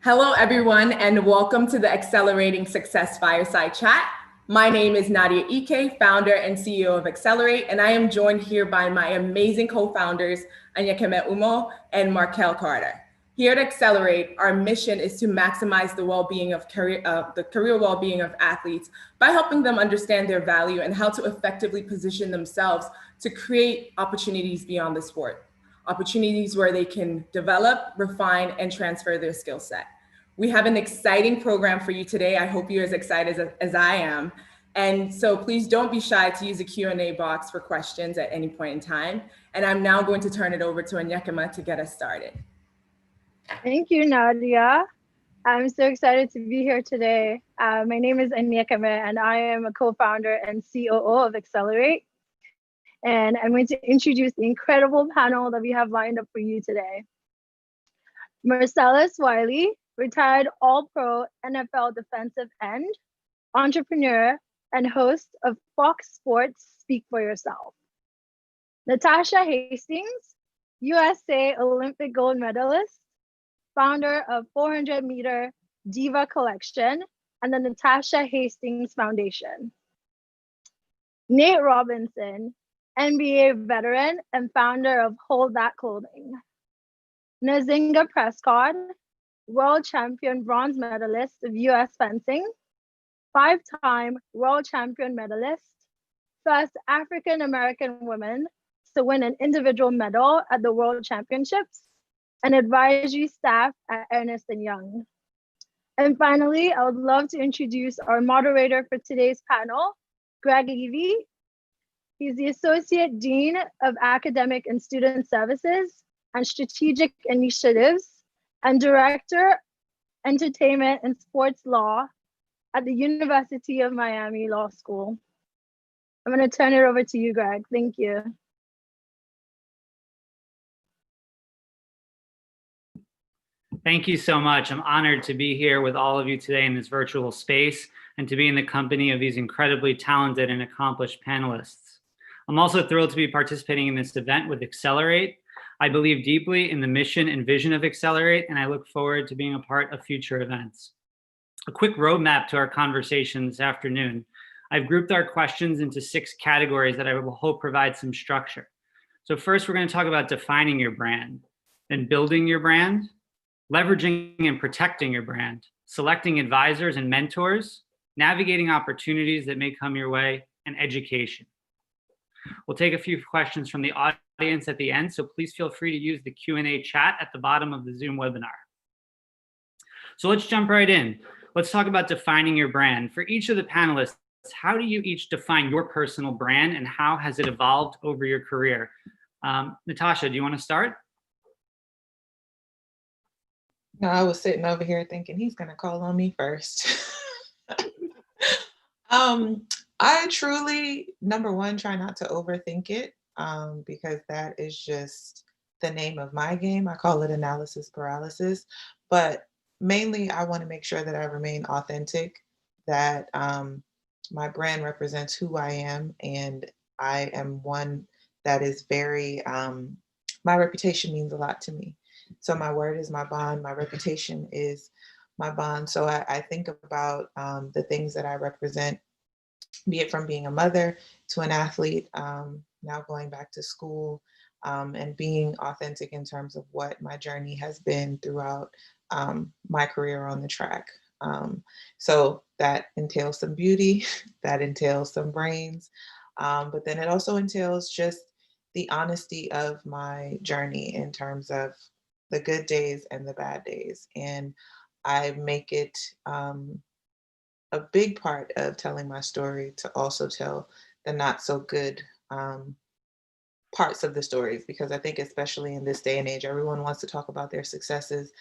Hello, everyone, and welcome to the Accelerating Success Fireside Chat. My name is Nadia Ike, founder and CEO of Accelerate, and I am joined here by my amazing co-founders, Anyakeme Umo and Markel Carter. Here at Accelerate, our mission is to maximize the well-being of the career well-being of athletes by helping them understand their value and how to effectively position themselves to create opportunities beyond the sport. Opportunities where they can develop, refine, and transfer their skill set. We have an exciting program for you today. I hope you're as excited as I am. And so please don't be shy to use the Q&A box for questions at any point in time. And I'm now going to turn it over to Anyekema to get us started. Thank you, Nadia. I'm so excited to be here today. My name is Anyekeme, and I am a co-founder and COO of Accelerate. And I'm going to introduce the incredible panel that we have lined up for you today. Marcellus Wiley, retired All-Pro NFL defensive end, entrepreneur, and host of Fox Sports Speak for Yourself. Natasha Hastings, USA Olympic gold medalist, founder of 400-meter Diva Collection and the Natasha Hastings Foundation. Nate Robinson, NBA veteran and founder of Hold That Clothing. Nzinga Prescott, world champion bronze medalist of US fencing, 5-time world champion medalist, first African-American woman to win an individual medal at the World Championships, and advisory staff at Ernst & Young. And finally, I would love to introduce our moderator for today's panel, Greg Levy. He's the Associate Dean of Academic and Student Services and Strategic Initiatives and Director, Entertainment and Sports Law at the University of Miami Law School. I'm going to turn it over to you, Greg. Thank you. Thank you so much. I'm honored to be here with all of you today in this virtual space and to be in the company of these incredibly talented and accomplished panelists. I'm also thrilled to be participating in this event with Accelerate. I believe deeply in the mission and vision of Accelerate, and I look forward to being a part of future events. A quick roadmap to our conversation this afternoon. I've grouped our questions into 6 categories that I will hope provide some structure. So first, we're going to talk about defining your brand, then building your brand, leveraging and protecting your brand, selecting advisors and mentors, navigating opportunities that may come your way, and education. We'll take a few questions from the audience at the end, so please feel free to use the Q&A chat at the bottom of the Zoom webinar. So let's jump right in. Let's talk about defining your brand. For each of the panelists, how do you each define your personal brand and how has it evolved over your career? Natasha, do you want to start? No, I was sitting over here thinking he's going to call on me first. I truly, number one, try not to overthink it because that is just the name of my game. I call it analysis paralysis. But mainly, I want to make sure that I remain authentic, that my brand represents who I am, and I am one that is very, my reputation means a lot to me. So my word is my bond, my reputation is my bond. So I think about the things that I represent, be it from being a mother to an athlete, now going back to school, and being authentic in terms of what my journey has been throughout my career on the track. So that entails some beauty, that entails some brains, but then it also entails just the honesty of my journey in terms of the good days and the bad days. And I make it a big part of telling my story to also tell the not so good parts of the stories, because I think especially in this day and age, everyone wants to talk about their successes,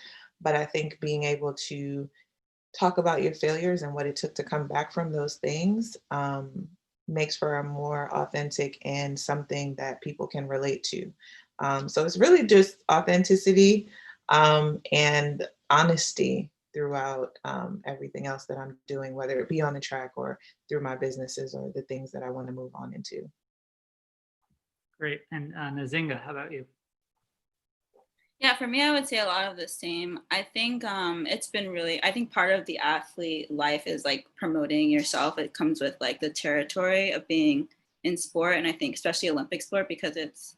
but I think being able to talk about your failures and what it took to come back from those things makes for a more authentic and something that people can relate to. So it's really just authenticity and honesty throughout everything else that I'm doing, whether it be on the track or through my businesses or the things that I want to move on into. Great. And Nzinga, how about you? Yeah, for me, I would say a lot of the same. I think it's been really, I think part of the athlete life is like promoting yourself. It comes with like the territory of being in sport. And I think especially Olympic sport, because it's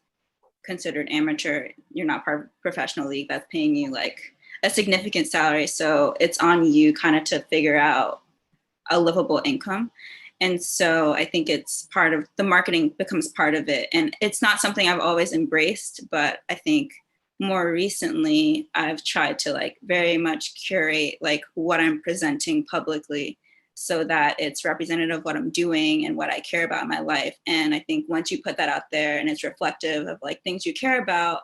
considered amateur, you're not part of a professional league that's paying you like a significant salary. So it's on you kind of to figure out a livable income. And so I think it's part of the marketing becomes part of it. And it's not something I've always embraced, but I think more recently I've tried to like very much curate like what I'm presenting publicly so that it's representative of what I'm doing and what I care about in my life. And I think once you put that out there and it's reflective of like things you care about,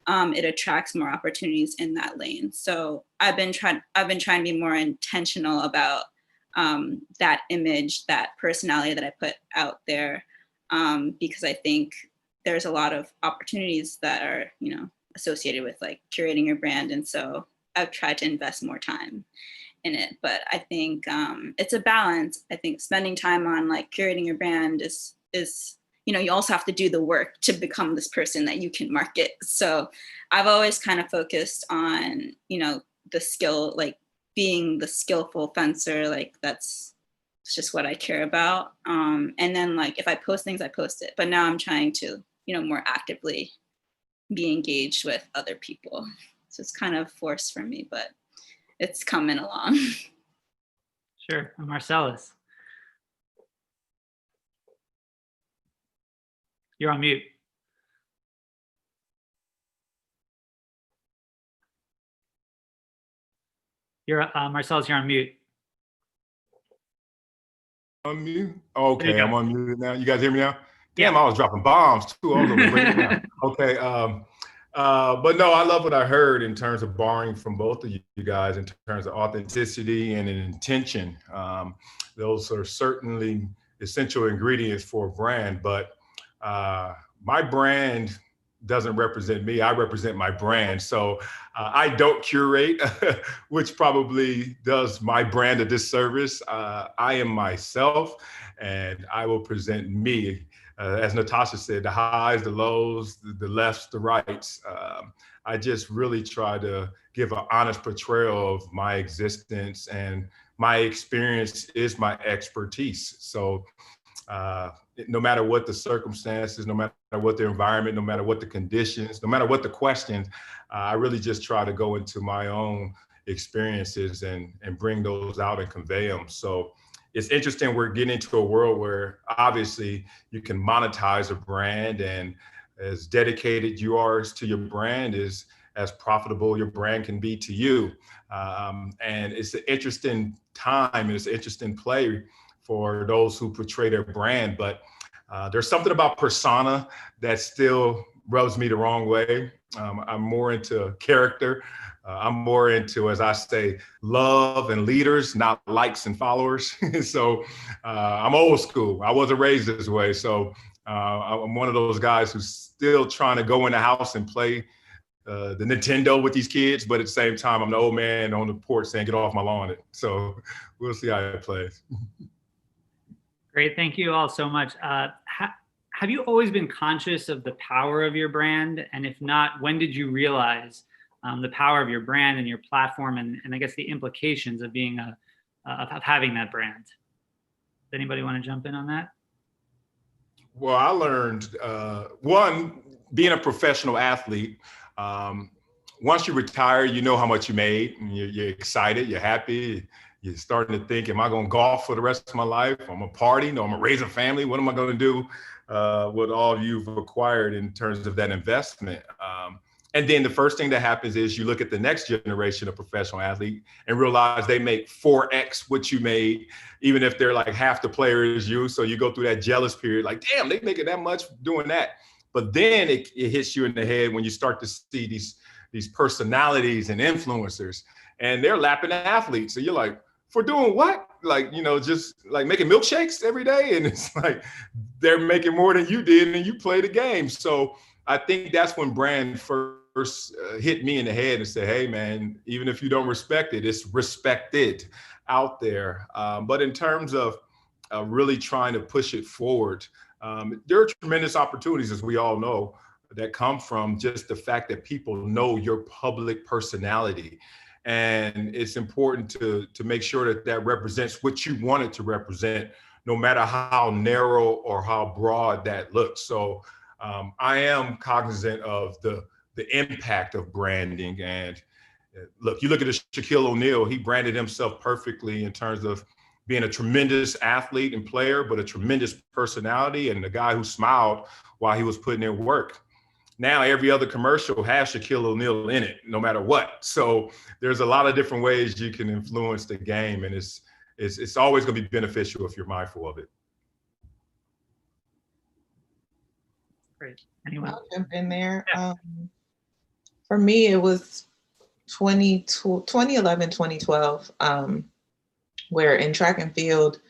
it attracts more opportunities in that lane. So I've been trying to be more intentional about that image, that personality that I put out there, because I think there's a lot of opportunities that are, associated with like curating your brand. And so I've tried to invest more time in it. But I think it's a balance. I think spending time on like curating your brand is you also have to do the work to become this person that you can market. So I've always kind of focused on, the skill, like being the skillful fencer, like it's just what I care about. And then like if I post things, I post it. But now I'm trying to, more actively be engaged with other people. So it's kind of forced for me, but it's coming along. Sure. And Marcellus, you're on mute. Marcellus, you're on mute. On mute? Okay, I'm on mute now. You guys hear me now? Damn, Yeah. I was dropping bombs too. I was over breaking down. Okay, but no, I love what I heard in terms of borrowing from both of you guys in terms of authenticity and an intention. Those are certainly essential ingredients for a brand, but my brand doesn't represent me. I represent my brand. So I don't curate, which probably does my brand a disservice. I am myself and I will present me. As Natasha said, the highs, the lows, the lefts, the rights. I just really try to give an honest portrayal of my existence, and my experience is my expertise. So no matter what the circumstances, no matter what the environment, no matter what the conditions, no matter what the questions, I really just try to go into my own experiences and bring those out and convey them. So it's interesting, we're getting into a world where obviously you can monetize a brand, and as dedicated you are to your brand is as profitable your brand can be to you. And it's an interesting time, and it's an interesting play for those who portray their brand, but there's something about persona that still rubs me the wrong way. I'm more into character. I'm more into, as I say, love and leaders, not likes and followers. So I'm old school. I wasn't raised this way. So I'm one of those guys who's still trying to go in the house and play the Nintendo with these kids, but at the same time, I'm the old man on the porch saying, get off my lawn. So we'll see how it plays. Great. Thank you all so much. Have you always been conscious of the power of your brand? And if not, when did you realize the power of your brand and your platform, and I guess the implications of being of having that brand? Does anybody want to jump in on that? Well, I learned, one, being a professional athlete, once you retire, you know how much you made, and you're excited, you're happy. You're starting to think, am I going to golf for the rest of my life? I'm going to party? No, I'm going to raise a family. What am I going to do with all you've acquired in terms of that investment? And then the first thing that happens is you look at the next generation of professional athlete and realize they make 4X what you made, even if they're like half the player as you. So you go through that jealous period, like, damn, they making that much doing that. But then it hits you in the head when you start to see these personalities and influencers, and they're lapping athletes. So you're like, for doing what? Like, just like making milkshakes every day. And it's like, they're making more than you did and you play the game. So I think that's when brand first hit me in the head and said, hey man, even if you don't respect it, it's respected out there. But in terms of really trying to push it forward, there are tremendous opportunities, as we all know, that come from just the fact that people know your public personality. And it's important to make sure that that represents what you want it to represent, no matter how narrow or how broad that looks. So I am cognizant of the impact of branding. And look, you look at Shaquille O'Neal, he branded himself perfectly in terms of being a tremendous athlete and player, but a tremendous personality and a guy who smiled while he was putting in work. Now every other commercial has Shaquille O'Neal in it, no matter what. So there's a lot of different ways you can influence the game, and it's always going to be beneficial if you're mindful of it. Great. Anyone? I'll jump in there. Yeah. For me, it was 2011, 2012, where in track and field,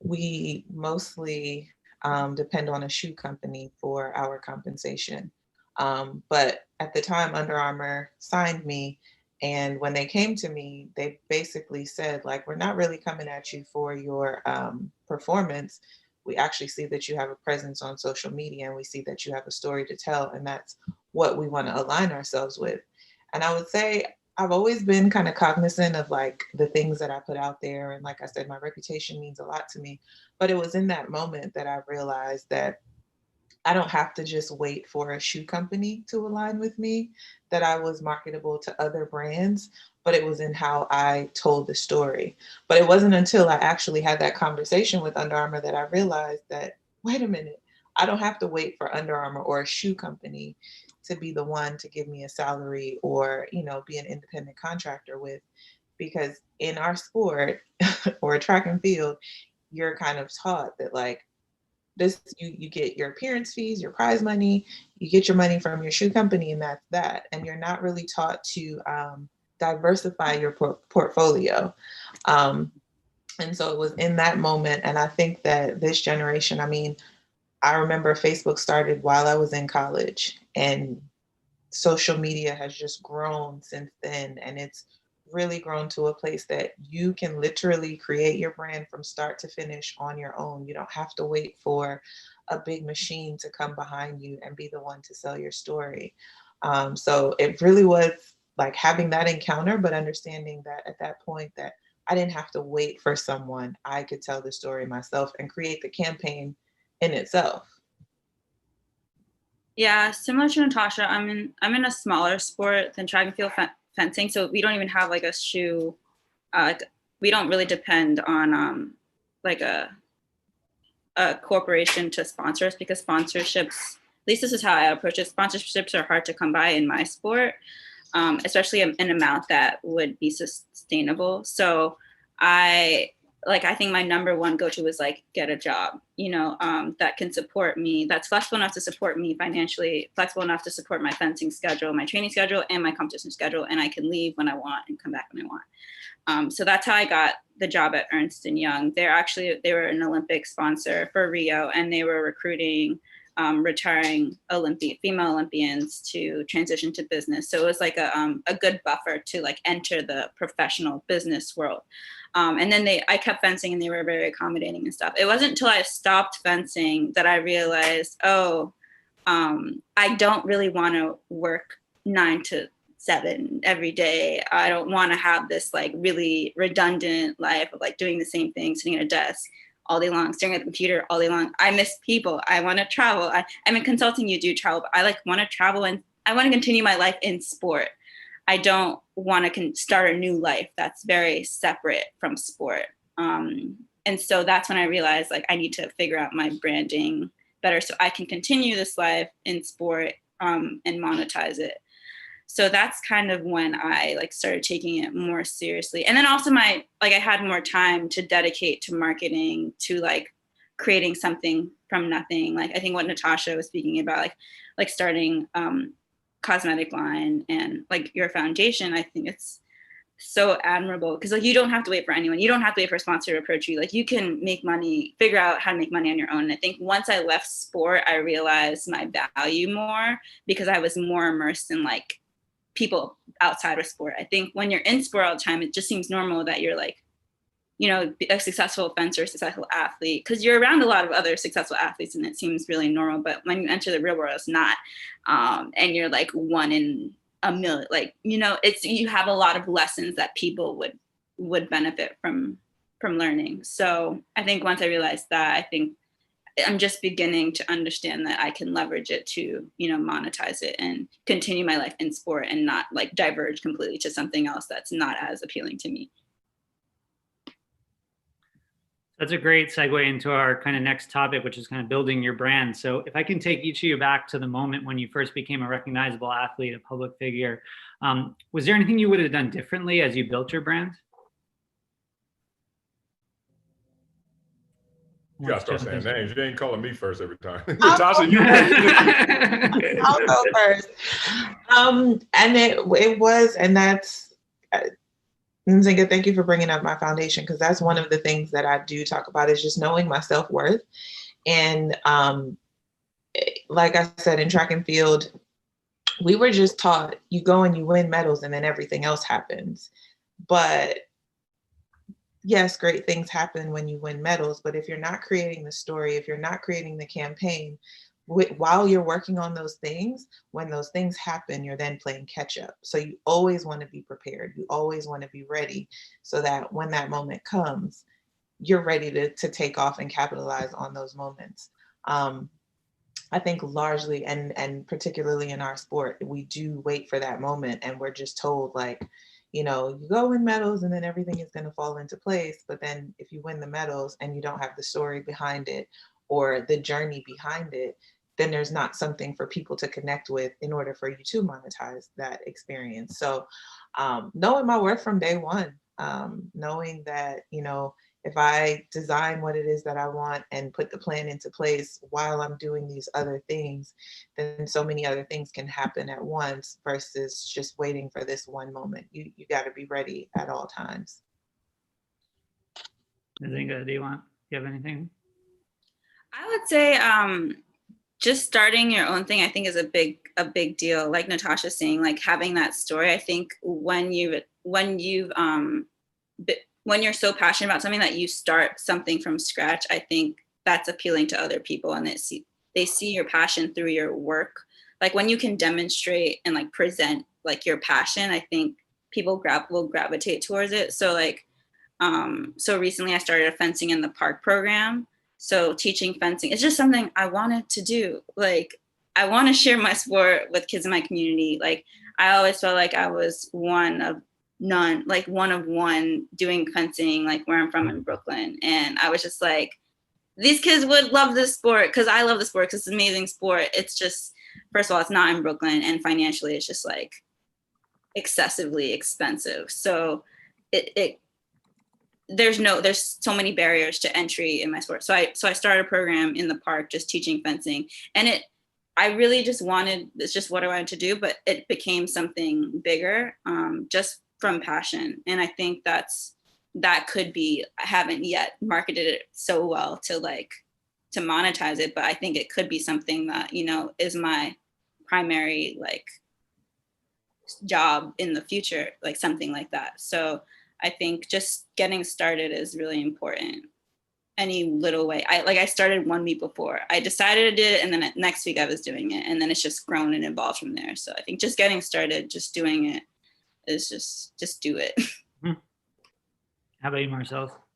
we mostly depend on a shoe company for our compensation. But at the time, Under Armour signed me. And when they came to me, they basically said, like, we're not really coming at you for your performance. We actually see that you have a presence on social media, and we see that you have a story to tell. And that's what we want to align ourselves with. And I would say I've always been kind of cognizant of like the things that I put out there. And like I said, my reputation means a lot to me. But it was in that moment that I realized that I don't have to just wait for a shoe company to align with me, that I was marketable to other brands, but it was in how I told the story. But it wasn't until I actually had that conversation with Under Armour that I realized that, wait a minute, I don't have to wait for Under Armour or a shoe company to be the one to give me a salary or, you know, be an independent contractor with, because in our sport or track and field, you're kind of taught that like, this, you get your appearance fees, your prize money, you get your money from your shoe company, and that's that. And you're not really taught to diversify your portfolio. And so it was in that moment. And I think that this generation, I mean, I remember Facebook started while I was in college, and social media has just grown since then. And it's really grown to a place that you can literally create your brand from start to finish on your own. You don't have to wait for a big machine to come behind you and be the one to sell your story. So it really was like having that encounter, but understanding that at that point that I didn't have to wait for someone. I could tell the story myself and create the campaign in itself. Yeah, similar to Natasha, I'm in a smaller sport than track and field fencing, so we don't even have like a shoe. We don't really depend on like a corporation to sponsor us, because sponsorships, at least this is how I approach it, sponsorships are hard to come by in my sport, especially an amount that would be sustainable. So I think my number one go-to is like get a job, you know, that can support me, that's flexible enough to support me financially, flexible enough to support my fencing schedule, my training schedule, and my competition schedule, and I can leave when I want and come back when I want. So that's how I got the job at Ernst & Young. They were an Olympic sponsor for Rio, and they were recruiting retiring female Olympians to transition to business. So it was like a good buffer to like enter the professional business world. And then I kept fencing, and they were very accommodating and stuff. It wasn't until I stopped fencing that I realized, I don't really want to work 9 to 7 every day. I don't want to have this like really redundant life of like doing the same thing, sitting at a desk all day long, staring at the computer all day long. I miss people. I want to travel. I'm in consulting, you do travel, but I like want to travel, and I want to continue my life in sport. I don't want to start a new life that's very separate from sport. And so that's when I realized like I need to figure out my branding better so I can continue this life in sport and monetize it. So that's kind of when I like started taking it more seriously. And then also I had more time to dedicate to marketing, to like creating something from nothing. Like I think what Natasha was speaking about, like starting cosmetic line and like your foundation, I think it's so admirable, because like you don't have to wait for anyone. You don't have to wait for a sponsor to approach you. Like you can make money, figure out how to make money on your own. And I think once I left sport, I realized my value more, because I was more immersed in like people outside of sport. I think when you're in sport all the time, it just seems normal that you're like, you know, a successful fencer, successful athlete, because you're around a lot of other successful athletes and it seems really normal, but when you enter the real world, it's not. And you're like one in a million, like, you know, it's, you have a lot of lessons that people would benefit from learning. So I think once I realized that, I think I'm just beginning to understand that I can leverage it to, you know, monetize it and continue my life in sport and not like diverge completely to something else that's not as appealing to me. That's a great segue into our kind of next topic, which is kind of building your brand. So if I can take each of you back to the moment when you first became a recognizable athlete, a public figure, was there anything you would have done differently as you built your brand? You gotta start saying names. You ain't calling me first every time. Natasha, you. I'll go first. And it was, and that's, Nzinga, thank you for bringing up my foundation, because that's one of the things that I do talk about is just knowing my self-worth. And like I said, in track and field, we were just taught you go and you win medals and then everything else happens. But yes, great things happen when you win medals, but if you're not creating the story, if you're not creating the campaign, while you're working on those things, when those things happen, you're then playing catch up. So you always want to be prepared. You always want to be ready so that when that moment comes, you're ready to take off and capitalize on those moments. I think largely, and particularly in our sport, we do wait for that moment and we're just told like, you know, you go win medals and then everything is going to fall into place. But then if you win the medals and you don't have the story behind it or the journey behind it, then there's not something for people to connect with in order for you to monetize that experience. So knowing my worth from day one, knowing that, you know, if I design what it is that I want and put the plan into place while I'm doing these other things, then so many other things can happen at once versus just waiting for this one moment. You got to be ready at all times. Nzinga, do you have anything? I would say just starting your own thing, I think, is a big deal. Like Natasha's saying, like having that story. I think when you're so passionate about something that you start something from scratch, I think that's appealing to other people, and they see your passion through your work. Like when you can demonstrate and like present like your passion, I think people will gravitate towards it. So like, so recently I started a fencing in the park program. So teaching fencing, it's just something I wanted to do. Like I want to share my sport with kids in my community. Like I always felt like I was one of one doing fencing, like where I'm from in Brooklyn. And I was just like, these kids would love this sport because I love the sport because it's an amazing sport. It's just, first of all, it's not in Brooklyn, and financially it's just like excessively expensive. So there's so many barriers to entry in my sport. So I started a program in the park just teaching fencing, and I really just it's just what I wanted to do, but it became something bigger, just from passion. And I think that could be, I haven't yet marketed it so well to monetize it, but I think it could be something that, you know, is my primary like job in the future, like something like that. So I think just getting started is really important. Any little way. I started 1 week before. I decided to do it, and then next week I was doing it, and then it's just grown and evolved from there. So I think just getting started, just doing it is just do it. How about you, Marcel?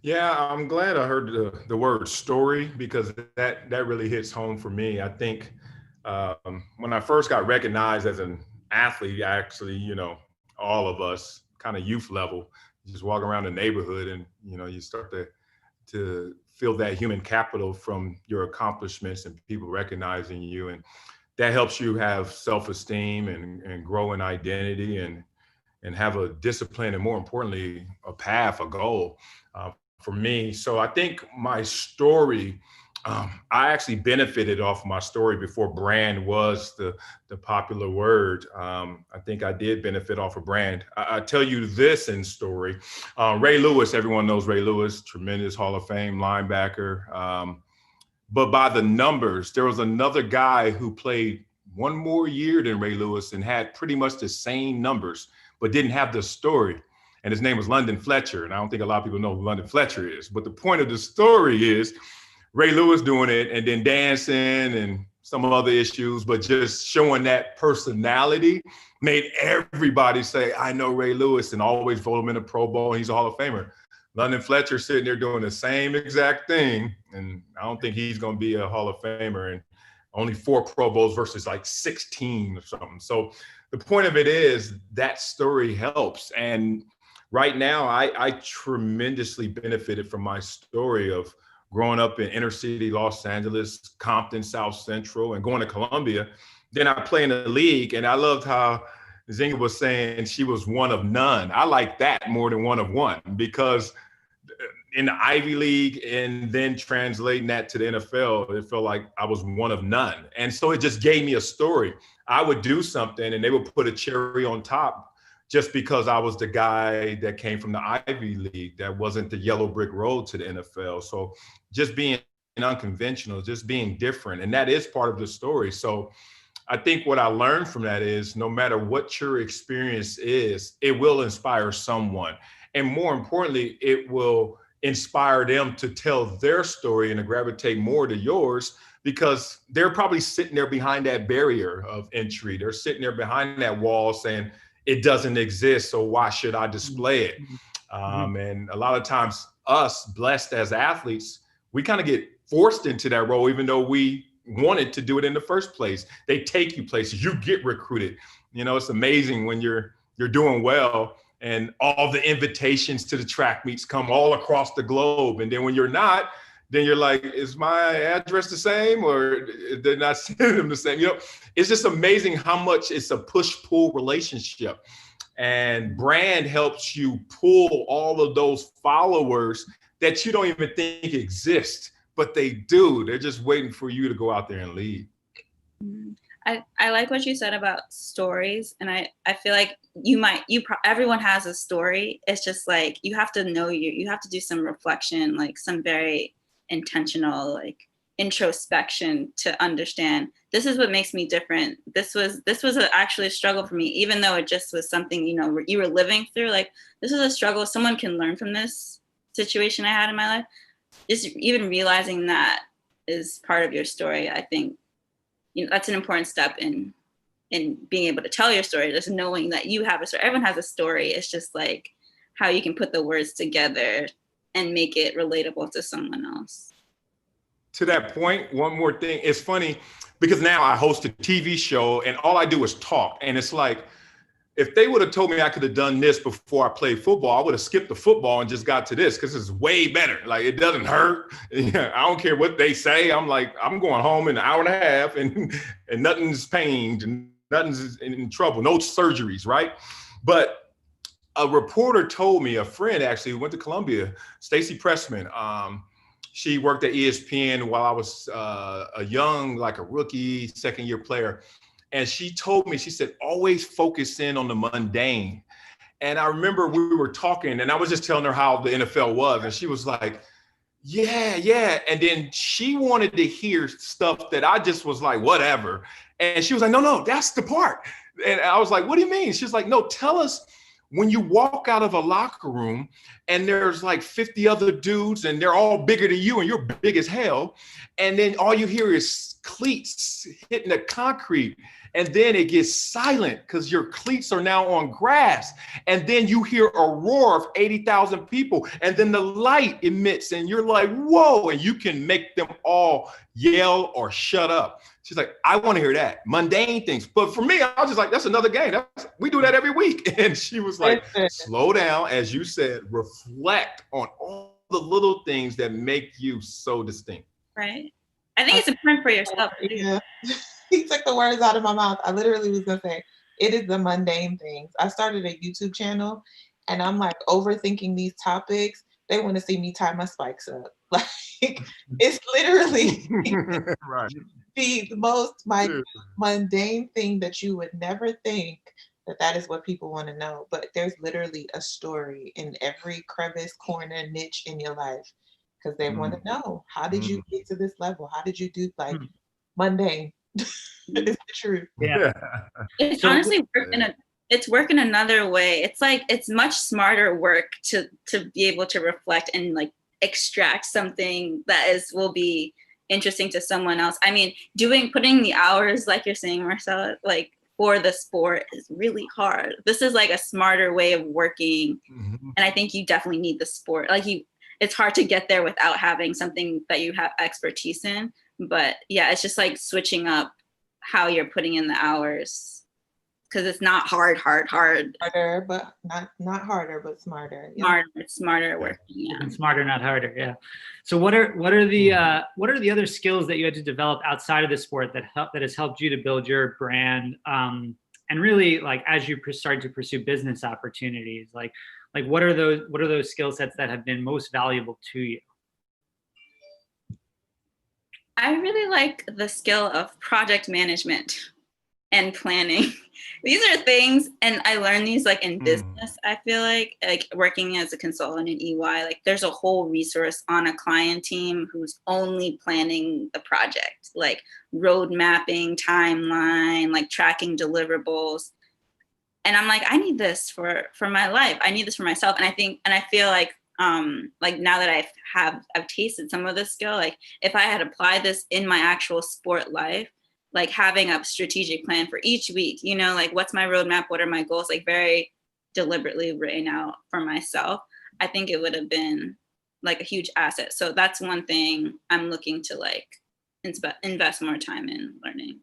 Yeah, I'm glad I heard the word story, because that really hits home for me. I think when I first got recognized as an athlete, actually, you know, all of us kind of youth level, you just walk around the neighborhood and, you know, you start to feel that human capital from your accomplishments and people recognizing you. And that helps you have self-esteem and grow in identity and have a discipline, and more importantly, a path, a goal for me. So I think my story, I actually benefited off my story before brand was the popular word. I think I did benefit off of brand. I tell you this in story. Ray Lewis, everyone knows Ray Lewis, tremendous Hall of Fame linebacker. But by the numbers, there was another guy who played one more year than Ray Lewis and had pretty much the same numbers, but didn't have the story. and his name was London Fletcher. And I don't think a lot of people know who London Fletcher is. But the point of the story is Ray Lewis doing it and then dancing and some other issues, but just showing that personality made everybody say, I know Ray Lewis, and always vote him in the Pro Bowl. He's a Hall of Famer. London Fletcher sitting there doing the same exact thing. And I don't think he's going to be a Hall of Famer, and only 4 Pro Bowls versus like 16 or something. So the point of it is that story helps. And right now I tremendously benefited from my story of growing up in inner city Los Angeles, Compton, South Central, and going to Columbia. Then I play in the league, and I loved how Zinga was saying she was one of none. I like that more than one of one, because in the Ivy League and then translating that to the NFL, it felt like I was one of none. And so it just gave me a story. I would do something and they would put a cherry on top just because I was the guy that came from the Ivy League. That wasn't the yellow brick road to the NFL. So just being unconventional, just being different. And that is part of the story. So I think what I learned from that is no matter what your experience is, it will inspire someone. And more importantly, it will inspire them to tell their story and to gravitate more to yours, because they're probably sitting there behind that barrier of entry. They're sitting there behind that wall saying, it doesn't exist, so why should I display it? And a lot of times us, blessed as athletes, we kind of get forced into that role, even though we wanted to do it in the first place. They take you places, you get recruited. You know, it's amazing when you're doing well and all the invitations to the track meets come all across the globe. And then when you're not, then you're like, is my address the same, or they're not sending them the same? You know, it's just amazing how much it's a push-pull relationship. And brand helps you pull all of those followers that you don't even think exist, but they do. They're just waiting for you to go out there and lead. I like what you said about stories, and I feel like everyone has a story. It's just like you have to know you have to do some reflection, like some very intentional like introspection to understand this is what makes me different. This was actually a struggle for me, even though it just was something you were living through. Like, this is a struggle. Someone can learn from this situation I had in my life. Just even realizing that is part of your story. I think that's an important step in being able to tell your story. Just knowing that you have a story. Everyone has a story. It's just like how you can put the words together and make it relatable to someone else. To that point, one more thing. It's funny because now I host a TV show and all I do is talk. And it's like, if they would have told me I could have done this before I played football, I would have skipped the football and just got to this, because it's way better. Like, it doesn't hurt. I don't care what they say. I'm like, I'm going home in an hour and a half and nothing's pained and nothing's in trouble. No surgeries, right? But a reporter told me, a friend actually who went to Columbia, Stacy Pressman, she worked at ESPN while I was a young, like a rookie, second-year player. And she told me, she said, always focus in on the mundane. And I remember we were talking and I was just telling her how the NFL was. And she was like, yeah. And then she wanted to hear stuff that I just was like, whatever. And she was like, no, that's the part. And I was like, what do you mean? She's like, no, tell us when you walk out of a locker room and there's like 50 other dudes and they're all bigger than you and you're big as hell. And then all you hear is cleats hitting the concrete. And then it gets silent because your cleats are now on grass. And then you hear a roar of 80,000 people. And then the light emits and you're like, whoa, and you can make them all yell or shut up. She's like, I want to hear that. Mundane things. But for me, I was just like, that's another game. We do that every week. And she was like, slow down, as you said, reflect on all the little things that make you so distinct. Right. I think it's important for yourself. Yeah. He took the words out of my mouth. I literally was going to say, it is the mundane things. I started a YouTube channel and I'm like overthinking these topics. They want to see me tie my spikes up. Like, it's literally right. the most mundane thing that you would never think that is what people want to know. But there's literally a story in every crevice, corner, niche in your life, because they want to know, how did you get to this level? How did you do, like, mundane? It's the truth. Yeah. It's honestly worse it's work in another way. It's like, it's much smarter work to be able to reflect and like extract something that will be interesting to someone else. I mean, putting the hours, like you're saying, Marcella, like for the sport is really hard. This is like a smarter way of working. Mm-hmm. And I think you definitely need the sport. Like it's hard to get there without having something that you have expertise in. But yeah, it's just like switching up how you're putting in the hours. Because it's not hard. Harder, but not harder, but smarter. Yeah. Smarter working. Yeah. And smarter, not harder. Yeah. So what are the other skills that you had to develop outside of the sport that has helped you to build your brand? And really, like, as you start to pursue business opportunities, like what are those skill sets that have been most valuable to you? I really like the skill of project management and planning. These are things, and I learned these like in business. I feel like working as a consultant in EY, like there's a whole resource on a client team who's only planning the project, like road mapping, timeline, like tracking deliverables. And I'm like, I need this for my life. I need this for myself. And I feel like now that I've tasted some of this skill, like if I had applied this in my actual sport life, like having a strategic plan for each week, like what's my roadmap? What are my goals? Like very deliberately written out for myself. I think it would have been like a huge asset. So that's one thing I'm looking to like invest more time in learning.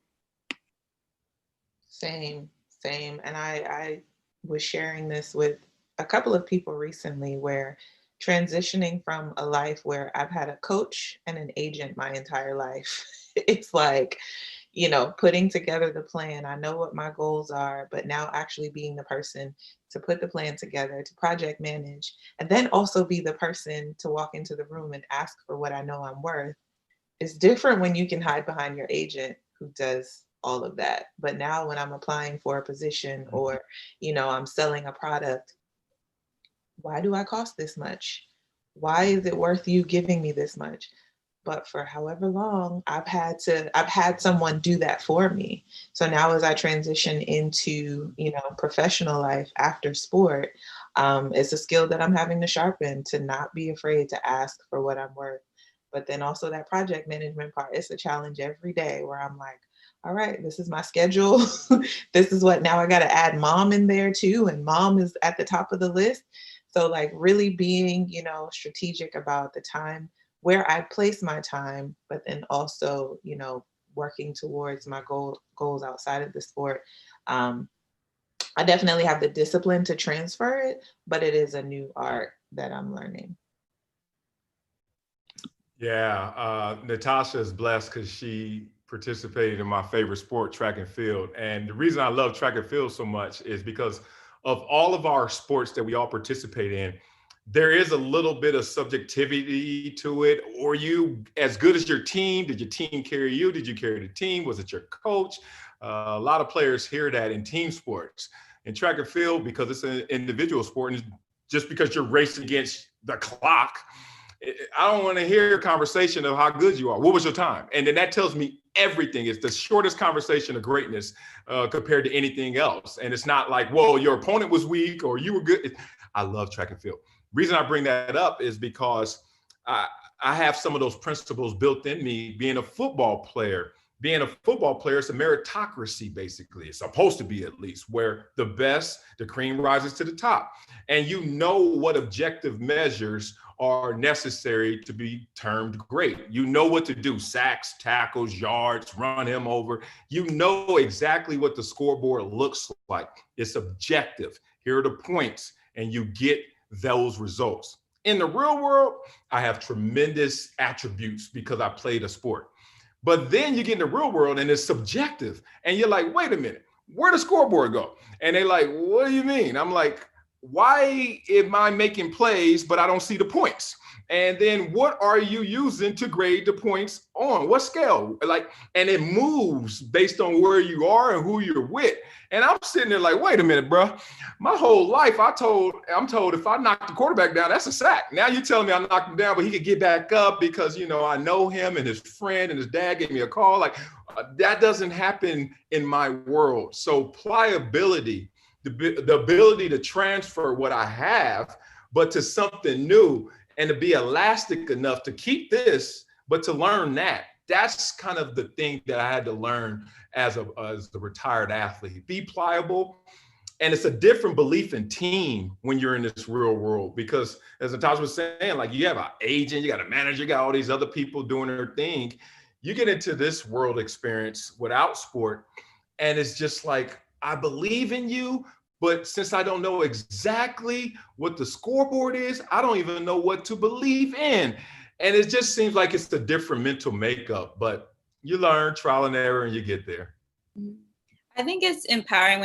Same. And I was sharing this with a couple of people recently, where transitioning from a life where I've had a coach and an agent my entire life, it's like, putting together the plan. I know what my goals are, but now actually being the person to put the plan together, to project manage, and then also be the person to walk into the room and ask for what I know I'm worth. It's different when you can hide behind your agent who does all of that. But now when I'm applying for a position, or, I'm selling a product, why do I cost this much? Why is it worth you giving me this much? But for however long, I've had someone do that for me. So now as I transition into, professional life after sport, it's a skill that I'm having to sharpen, to not be afraid to ask for what I'm worth. But then also that project management part, it's a challenge every day where I'm like, all right, this is my schedule. This is what, now I got to add mom in there too. And mom is at the top of the list. So like really being, strategic about the time, where I place my time, but then also, working towards my goals outside of the sport. I definitely have the discipline to transfer it, but it is a new art that I'm learning. Yeah, Natasha is blessed because she participated in my favorite sport, track and field. And the reason I love track and field so much is because of all of our sports that we all participate in, there is a little bit of subjectivity to it. Or you as good as your team? Did your team carry you? Did you carry the team? Was it your coach? A lot of players hear that in team sports. In track and field, because it's an individual sport, and just because you're racing against the clock, I don't want to hear a conversation of how good you are. What was your time? And then that tells me everything. It's the shortest conversation of greatness compared to anything else. And it's not like, whoa, your opponent was weak or you were good. I love track and field. Reason I bring that up is because I have some of those principles built in me. Being a football player is a meritocracy, basically. It's supposed to be, at least, where the cream rises to the top. And you know what objective measures are necessary to be termed great. You know what to do: sacks, tackles, yards, run him over. You know exactly what the scoreboard looks like. It's objective. Here are the points, and you get those results. In the real world, I have tremendous attributes because I played a sport. But then you get in the real world and it's subjective. And you're like, wait a minute, where'd the scoreboard go? And they're like, what do you mean? I'm like, why am I making plays, but I don't see the points? And then what are you using to grade the points on? What scale? And it moves based on where you are and who you're with. And I'm sitting there like, wait a minute, bro. My whole life, I'm told if I knock the quarterback down, that's a sack. Now you're telling me I knocked him down, but he could get back up because, I know him and his friend and his dad gave me a call. That doesn't happen in my world. So pliability, the ability to transfer what I have, but to something new, and to be elastic enough to keep this, but to learn that. That's kind of the thing that I had to learn as a retired athlete. Be pliable. And it's a different belief in team when you're in this real world, because as Natasha was saying, like, you have an agent, you got a manager, you got all these other people doing their thing. You get into this world experience without sport, and it's just like, I believe in you, but since I don't know exactly what the scoreboard is, I don't even know what to believe in. And it just seems like it's a different mental makeup, but you learn trial and error and you get there. I think it's empowering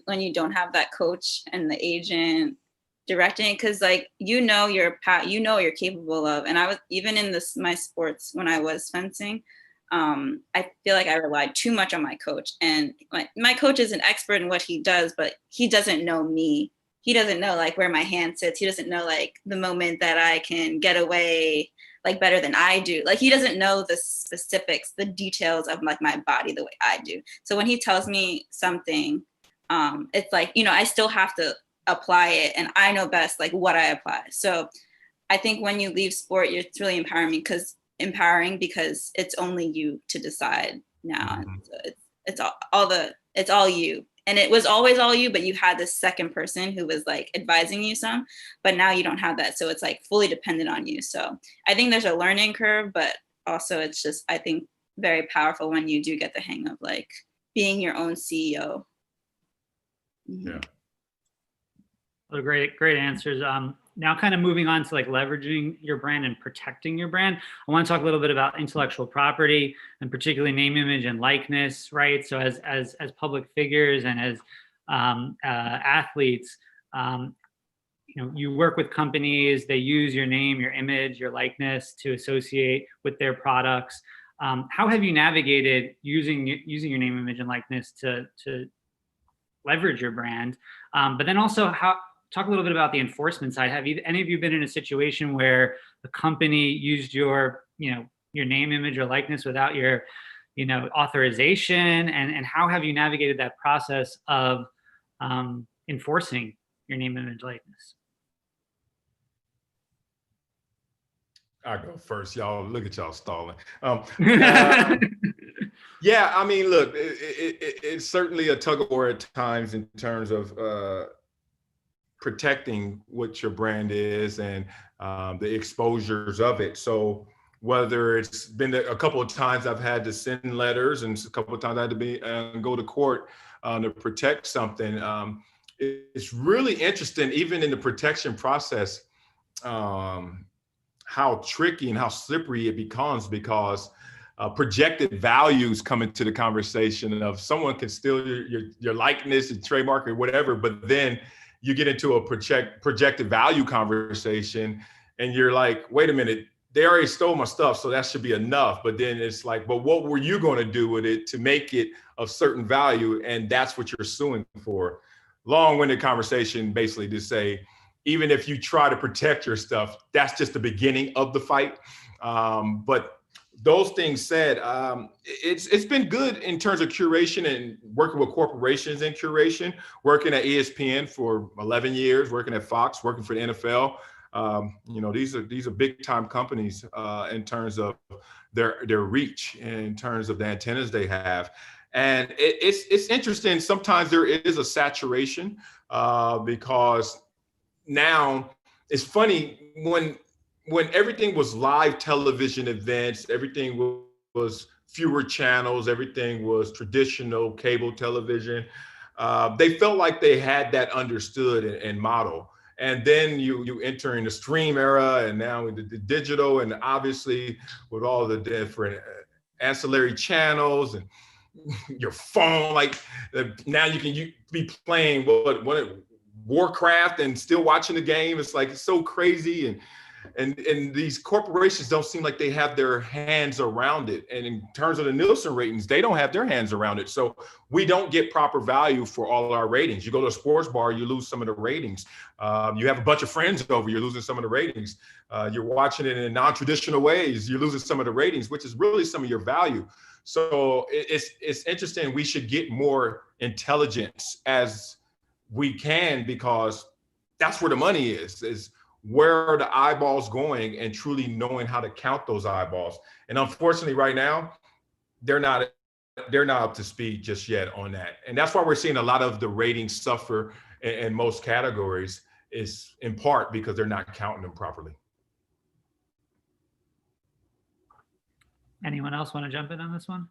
when you don't have that coach and the agent directing, because like you know what you're capable of. And I was even in my sports when I was fencing, I feel like I relied too much on my coach, and my coach is an expert in what he does, but he doesn't know me. He doesn't know like where my hand sits. He doesn't know like the moment that I can get away like better than I do. Like he doesn't know the specifics, the details of like my body the way I do. So when he tells me something, it's like, I still have to apply it, and I know best like what I apply. So I think when you leave sport, it's really empowering because it's only you to decide now. Mm-hmm. So it's all you. And it was always all you, but you had this second person who was like advising you some, but now you don't have that. So it's like fully dependent on you. So I think there's a learning curve, but also it's just, I think, very powerful when you do get the hang of like being your own CEO. Yeah. Well, great answers. Now kind of moving on to like leveraging your brand and protecting your brand. I want to talk a little bit about intellectual property, and particularly name, image, and likeness, right? So as public figures and as athletes, you work with companies, they use your name, your image, your likeness to associate with their products. How have you navigated using your name, image, and likeness to leverage your brand? But then also talk a little bit about the enforcement side. Have any of you been in a situation where the company used your name, image, or likeness without your, authorization? And how have you navigated that process of enforcing your name, image, likeness? I go first, y'all. Look at y'all stalling. Yeah, I mean, look, it's certainly a tug of war at times in terms of protecting what your brand is and the exposures of it. So whether it's been a couple of times I've had to send letters, and a couple of times I had to go to court to protect something. It's really interesting, even in the protection process, how tricky and how slippery it becomes, because projected values come into the conversation of someone can steal your likeness and trademark or whatever, but then you get into a projected value conversation and you're like, wait a minute, they already stole my stuff, so that should be enough. But then it's like, but what were you going to do with it to make it of certain value? And that's what you're suing for. Long-winded conversation, basically to say, even if you try to protect your stuff, that's just the beginning of the fight. But those things said, it's been good in terms of curation and working with corporations in curation, working at ESPN for 11 years, working at Fox, working for the NFL. These are big time companies in terms of their reach, in terms of the antennas they have. And it's interesting. Sometimes there is a saturation because now it's funny when everything was live television events, everything was fewer channels, everything was traditional cable television. They felt like they had that understood and model. And then you enter in the stream era, and now with the digital, and obviously with all the different ancillary channels and your phone, like now you can be playing what Warcraft and still watching the game. It's like, it's so crazy. And these corporations don't seem like they have their hands around it. And in terms of the Nielsen ratings, they don't have their hands around it. So we don't get proper value for all of our ratings. You go to a sports bar, you lose some of the ratings. You have a bunch of friends over, you're losing some of the ratings. You're watching it in non-traditional ways, you're losing some of the ratings, which is really some of your value. So it's interesting. We should get more intelligence as we can, because that's where the money is where are the eyeballs going, and truly knowing how to count those eyeballs. And unfortunately right now, they're not up to speed just yet on that. And that's why we're seeing a lot of the ratings suffer in most categories, is in part because they're not counting them properly. Anyone else want to jump in on this one?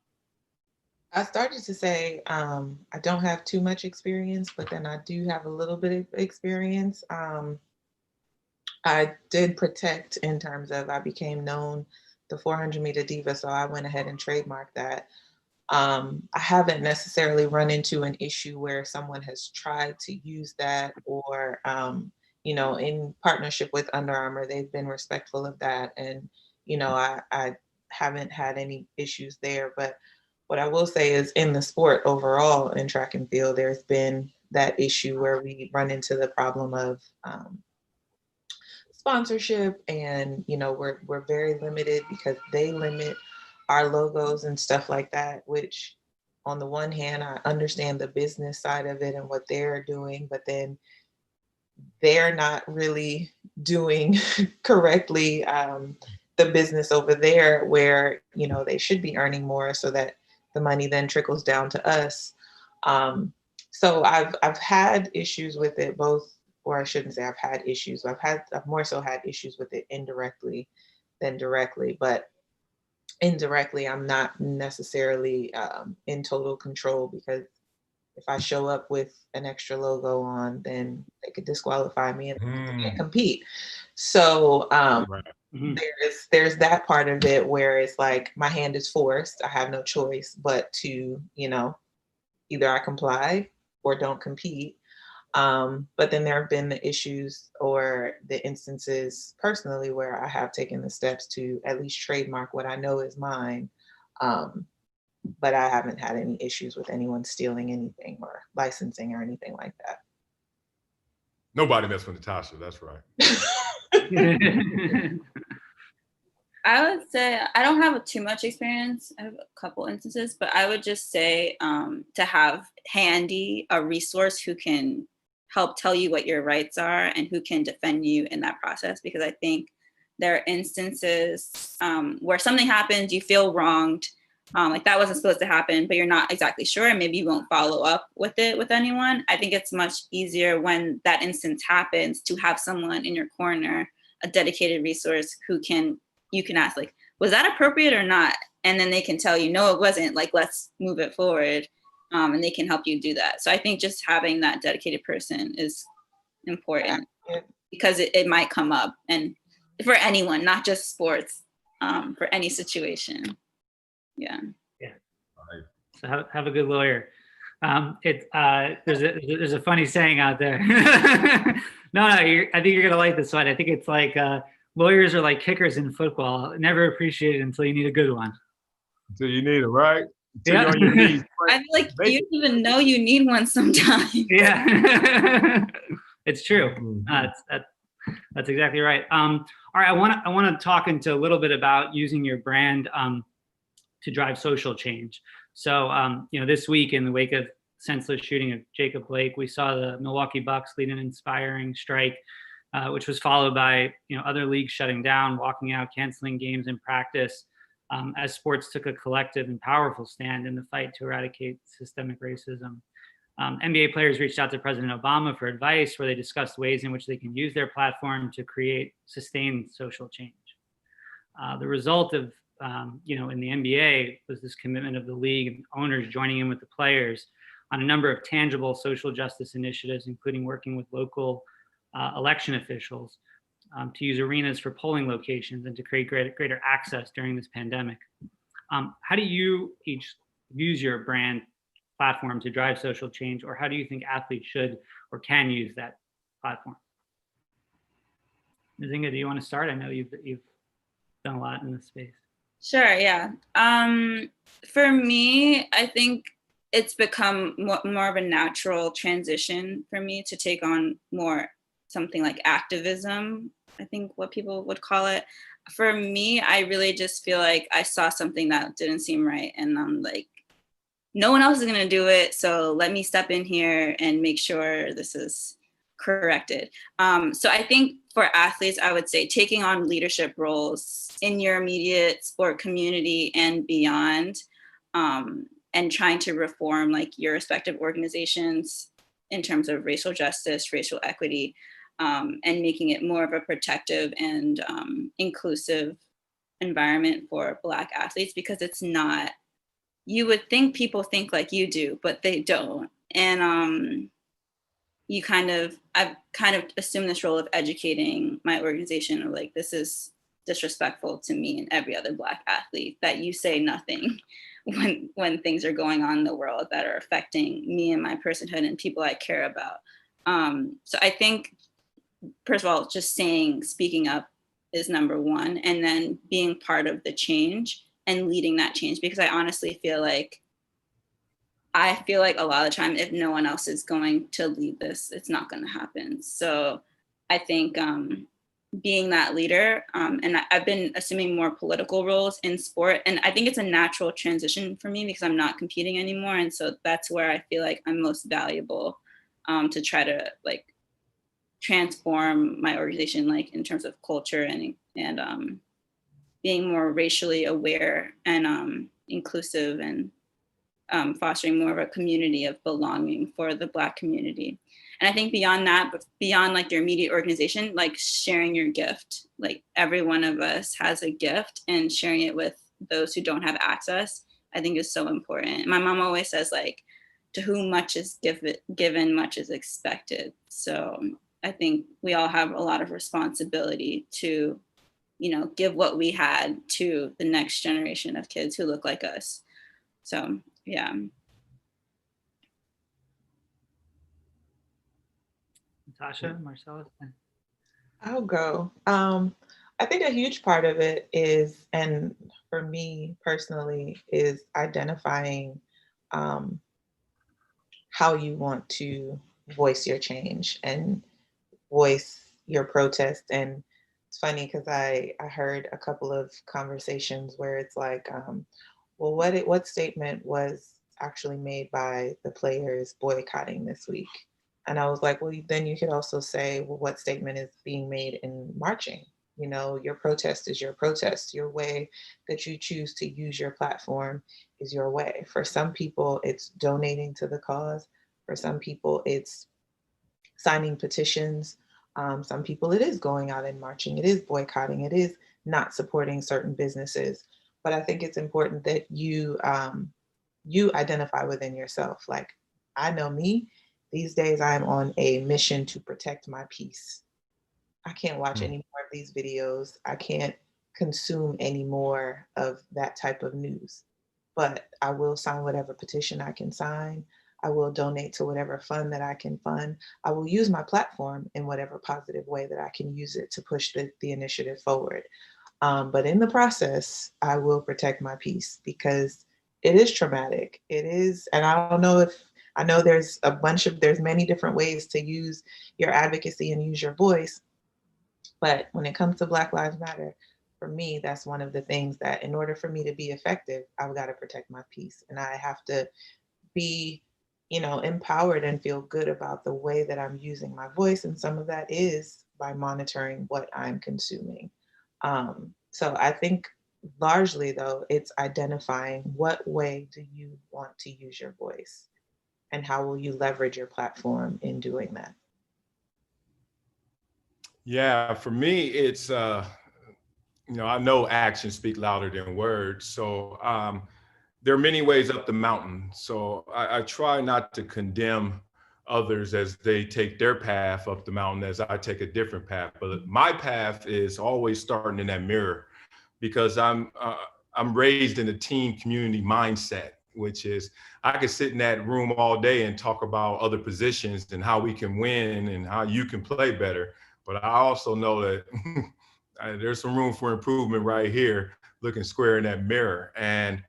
I started to say I don't have too much experience, but then I do have a little bit of experience. I did protect in terms of I became known the 400-meter diva, so I went ahead and trademarked that. I haven't necessarily run into an issue where someone has tried to use that, or in partnership with Under Armour, they've been respectful of that, and I haven't had any issues there. But what I will say is, in the sport overall, in track and field, there's been that issue where we run into the problem of sponsorship, and we're very limited because they limit our logos and stuff like that, which on the one hand, I understand the business side of it and what they're doing, but then they're not really doing correctly the business over there, where they should be earning more so that the money then trickles down to us. So I've had issues with it both, or I shouldn't say I've had issues. I've more so had issues with it indirectly than directly, but indirectly, I'm not necessarily in total control, because if I show up with an extra logo on, then they could disqualify me and I can't compete. So there's that part of it where it's like my hand is forced. I have no choice but to, either I comply or don't compete. But then there have been the issues or the instances personally where I have taken the steps to at least trademark what I know is mine. But I haven't had any issues with anyone stealing anything or licensing or anything like that. Nobody messed with Natasha, that's right. I would say I don't have too much experience. I have a couple instances, but I would just say to have handy a resource who can help tell you what your rights are and who can defend you in that process. Because I think there are instances where something happens, you feel wronged, like that wasn't supposed to happen, but you're not exactly sure, and maybe you won't follow up with it with anyone. I think it's much easier when that instance happens to have someone in your corner, a dedicated resource who you can ask, like, was that appropriate or not? And then they can tell you, no, it wasn't, like, let's move it forward. And they can help you do that. So I think just having that dedicated person is important, because it might come up, and for anyone, not just sports, for any situation. Yeah. So have a good lawyer. There's a funny saying out there. No, I think you're gonna like this one. I think it's like lawyers are like kickers in football, never appreciated until you need a good one. Until you need it, right? Yeah. On your knees. I feel like you don't even know you need one sometimes. Yeah. It's true. That's exactly right. All right, I want to talk into a little bit about using your brand to drive social change. So, this week, in the wake of senseless shooting of Jacob Blake, we saw the Milwaukee Bucks lead an inspiring strike, which was followed by other leagues shutting down, walking out, canceling games and practice, as sports took a collective and powerful stand in the fight to eradicate systemic racism. NBA players reached out to President Obama for advice, where they discussed ways in which they can use their platform to create sustained social change. The result of in the NBA was this commitment of the league and owners joining in with the players on a number of tangible social justice initiatives, including working with local election officials to use arenas for polling locations and to create greater access during this pandemic. How do you each use your brand platform to drive social change, or how do you think athletes should or can use that platform? Nzinga, do you want to start? I know you've done a lot in this space. Sure, yeah. For me, I think it's become more of a natural transition for me to take on more something like activism, I think what people would call it. For me, I really just feel like I saw something that didn't seem right, and I'm like, no one else is going to do it. So let me step in here and make sure this is corrected. So I think for athletes, I would say taking on leadership roles in your immediate sport community and beyond, and trying to reform like your respective organizations in terms of racial justice, racial equity, and making it more of a protective and inclusive environment for Black athletes, because it's not, you would think people think like you do, but they don't. And I've kind of assumed this role of educating my organization of like, this is disrespectful to me and every other Black athlete that you say nothing when things are going on in the world that are affecting me and my personhood and people I care about. So I think, first of all, just speaking up is number one, and then being part of the change and leading that change, because I honestly feel like a lot of the time, if no one else is going to lead this, it's not going to happen. So I think being that leader, and I've been assuming more political roles in sport, and I think it's a natural transition for me because I'm not competing anymore. And so that's where I feel like I'm most valuable, to try to like transform my organization, like in terms of culture and being more racially aware and inclusive, and fostering more of a community of belonging for the Black community. And I think beyond that, but beyond like your immediate organization, like sharing your gift, like every one of us has a gift, and sharing it with those who don't have access, I think is so important. My mom always says like, to whom much is given, much is expected. So I think we all have a lot of responsibility to, give what we had to the next generation of kids who look like us. So, yeah. Natasha, Marcellus? I'll go. I think a huge part of it is, and for me personally, is identifying how you want to voice your change and voice your protest. And it's funny because I heard a couple of conversations where it's like, well, what statement was actually made by the players boycotting this week? And I was like, well, then you could also say, well, what statement is being made in marching? Your protest is your protest. Your way that you choose to use your platform is your way. For some people, it's donating to the cause. For some people, it's signing petitions. Some people, it is going out and marching. It is boycotting. It is not supporting certain businesses. But I think it's important that you identify within yourself. Like, I know me. These days, I'm on a mission to protect my peace. I can't watch any more of these videos. I can't consume any more of that type of news. But I will sign whatever petition I can sign. I will donate to whatever fund that I can fund. I will use my platform in whatever positive way that I can use it to push the initiative forward. But in the process, I will protect my peace, because it is traumatic. It is, and I know there's many different ways to use your advocacy and use your voice. But when it comes to Black Lives Matter, for me, that's one of the things that, in order for me to be effective, I've got to protect my peace. And I have to be, empowered and feel good about the way that I'm using my voice. And some of that is by monitoring what I'm consuming. So I think largely, though, it's identifying what way do you want to use your voice, and how will you leverage your platform in doing that? Yeah, for me, it's, I know actions speak louder than words. So there are many ways up the mountain. So I try not to condemn others as they take their path up the mountain as I take a different path. But my path is always starting in that mirror, because I'm raised in a team community mindset, which is I could sit in that room all day and talk about other positions and how we can win and how you can play better. But I also know that there's some room for improvement right here, looking square in that mirror. And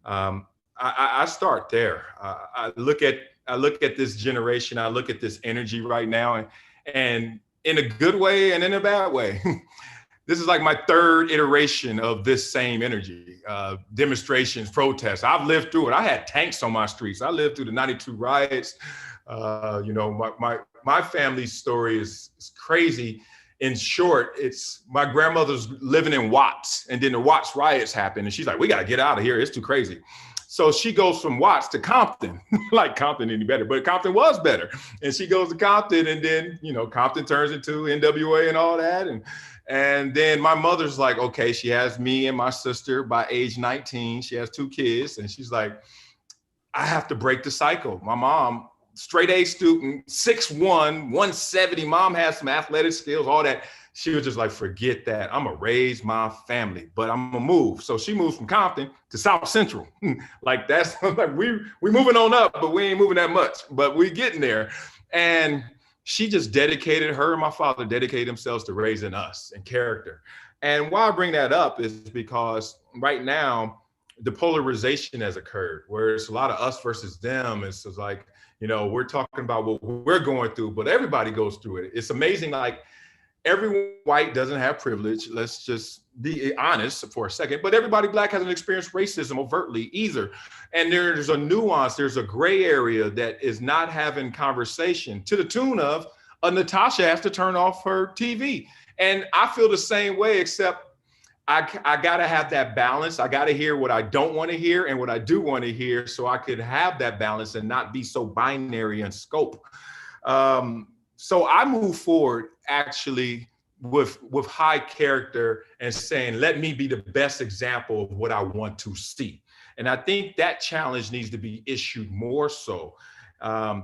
I start there. I look at this generation. I look at this energy right now, and in a good way and in a bad way. this is like my third iteration of this same energy, demonstrations, protests. I've lived through it. I had tanks on my streets. I lived through the 92 riots. You know, my family's story is crazy. In short, it's my grandmother's living in Watts, and then the Watts riots happened, and she's like, we got to get out of here. It's too crazy. So she goes from Watts to Compton, like Compton any better, but Compton was better. And she goes to Compton, and then, you know, Compton turns into NWA and all that. And then my mother's like, okay, she has me and my sister by age 19. She has 2 kids. And she's like, I have to break the cycle. My mom, straight A student, 6'1", 170. Mom has some athletic skills, all that. She was just like, forget that. I'm gonna raise my family, but I'm gonna move. So she moves from Compton to South Central. Like that's like we moving on up, but we ain't moving that much, but we getting there. And she just dedicated, her and my father dedicated themselves to raising us and character. And why I bring that up is because right now, the polarization has occurred where it's a lot of us versus them. It's like, you know, we're talking about what we're going through, but everybody goes through it. It's amazing, like, every white doesn't have privilege. Let's just be honest for a second. But everybody black hasn't experienced racism overtly either. And there's a nuance, there's a gray area that is not having conversation, to the tune of Natasha has to turn off her TV. And I feel the same way, except I gotta have that balance. I gotta hear what I don't want to hear and what I do want to hear, so I could have that balance and not be so binary in scope. So I move forward actually with high character and saying, let me be the best example of what I want to see. And I think that challenge needs to be issued more so.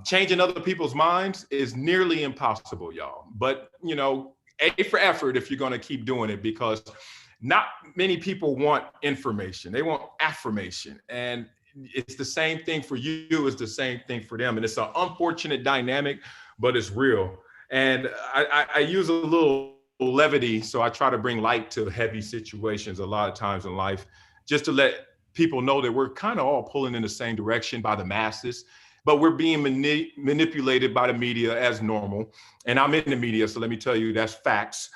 Changing other people's minds is nearly impossible, y'all. But, you know, A for effort if you're going to keep doing it, because not many people want information. They want affirmation. And it's the same thing for you, it's the same thing for them. And it's an unfortunate dynamic, but it's real. And I use a little levity, so I try to bring light to heavy situations a lot of times in life, just to let people know that we're kind of all pulling in the same direction by the masses, but we're being manipulated by the media as normal. And I'm in the media, so let me tell you, that's facts.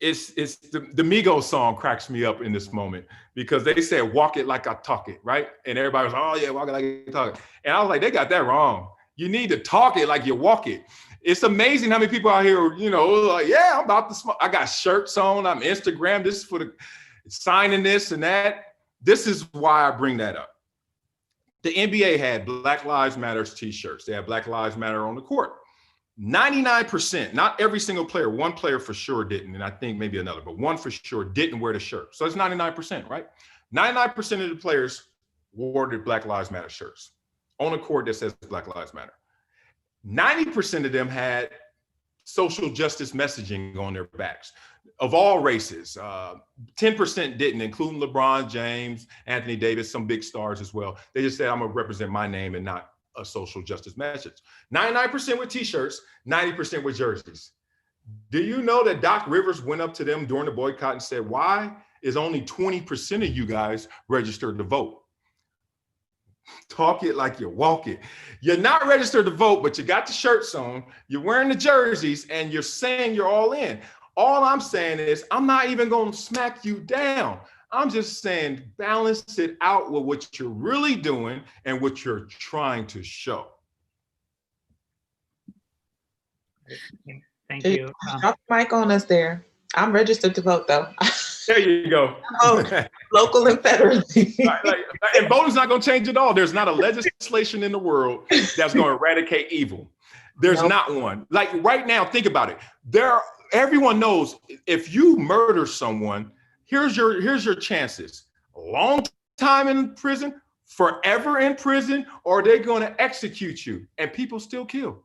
It's the Migos song cracks me up in this moment, because they said, walk it like I talk it, right? And everybody was, oh yeah, walk it like you talk it. And I was like, they got that wrong. You need to talk it like you walk it. It's amazing how many people out here, you know, like, yeah, I'm about to smoke. I got shirts on, I'm Instagram, this is for the signing this and that. This is why I bring that up. The NBA had Black Lives Matter t-shirts. They had Black Lives Matter on the court. 99%, not every single player, one player for sure didn't, and I think maybe another, but one for sure didn't wear the shirt. So it's 99%, right? 99% of the players wore the Black Lives Matter shirts on a court that says Black Lives Matter. 90% of them had social justice messaging on their backs of all races. 10% didn't, including LeBron James, Anthony Davis, some big stars as well. They just said, I'm gonna represent my name and not a social justice message. 99% with t-shirts, 90% with jerseys. Do you know that Doc Rivers went up to them during the boycott and said, why is only 20% of you guys registered to vote? Talk it like you walk it. You're not registered to vote, but you got the shirts on, you're wearing the jerseys, and you're saying you're all in. All I'm saying is, I'm not even going to smack you down. I'm just saying, balance it out with what you're really doing and what you're trying to show. Thank you. Drop the mic on us there. I'm registered to vote, though. There you go. Local and federally. And voting's not going to change at all. There's not a legislation in the world that's going to eradicate evil. There's not one. Like right now, think about it. Everyone knows if you murder someone, here's your chances. A long time in prison, forever in prison, or they're going to execute you, and people still kill.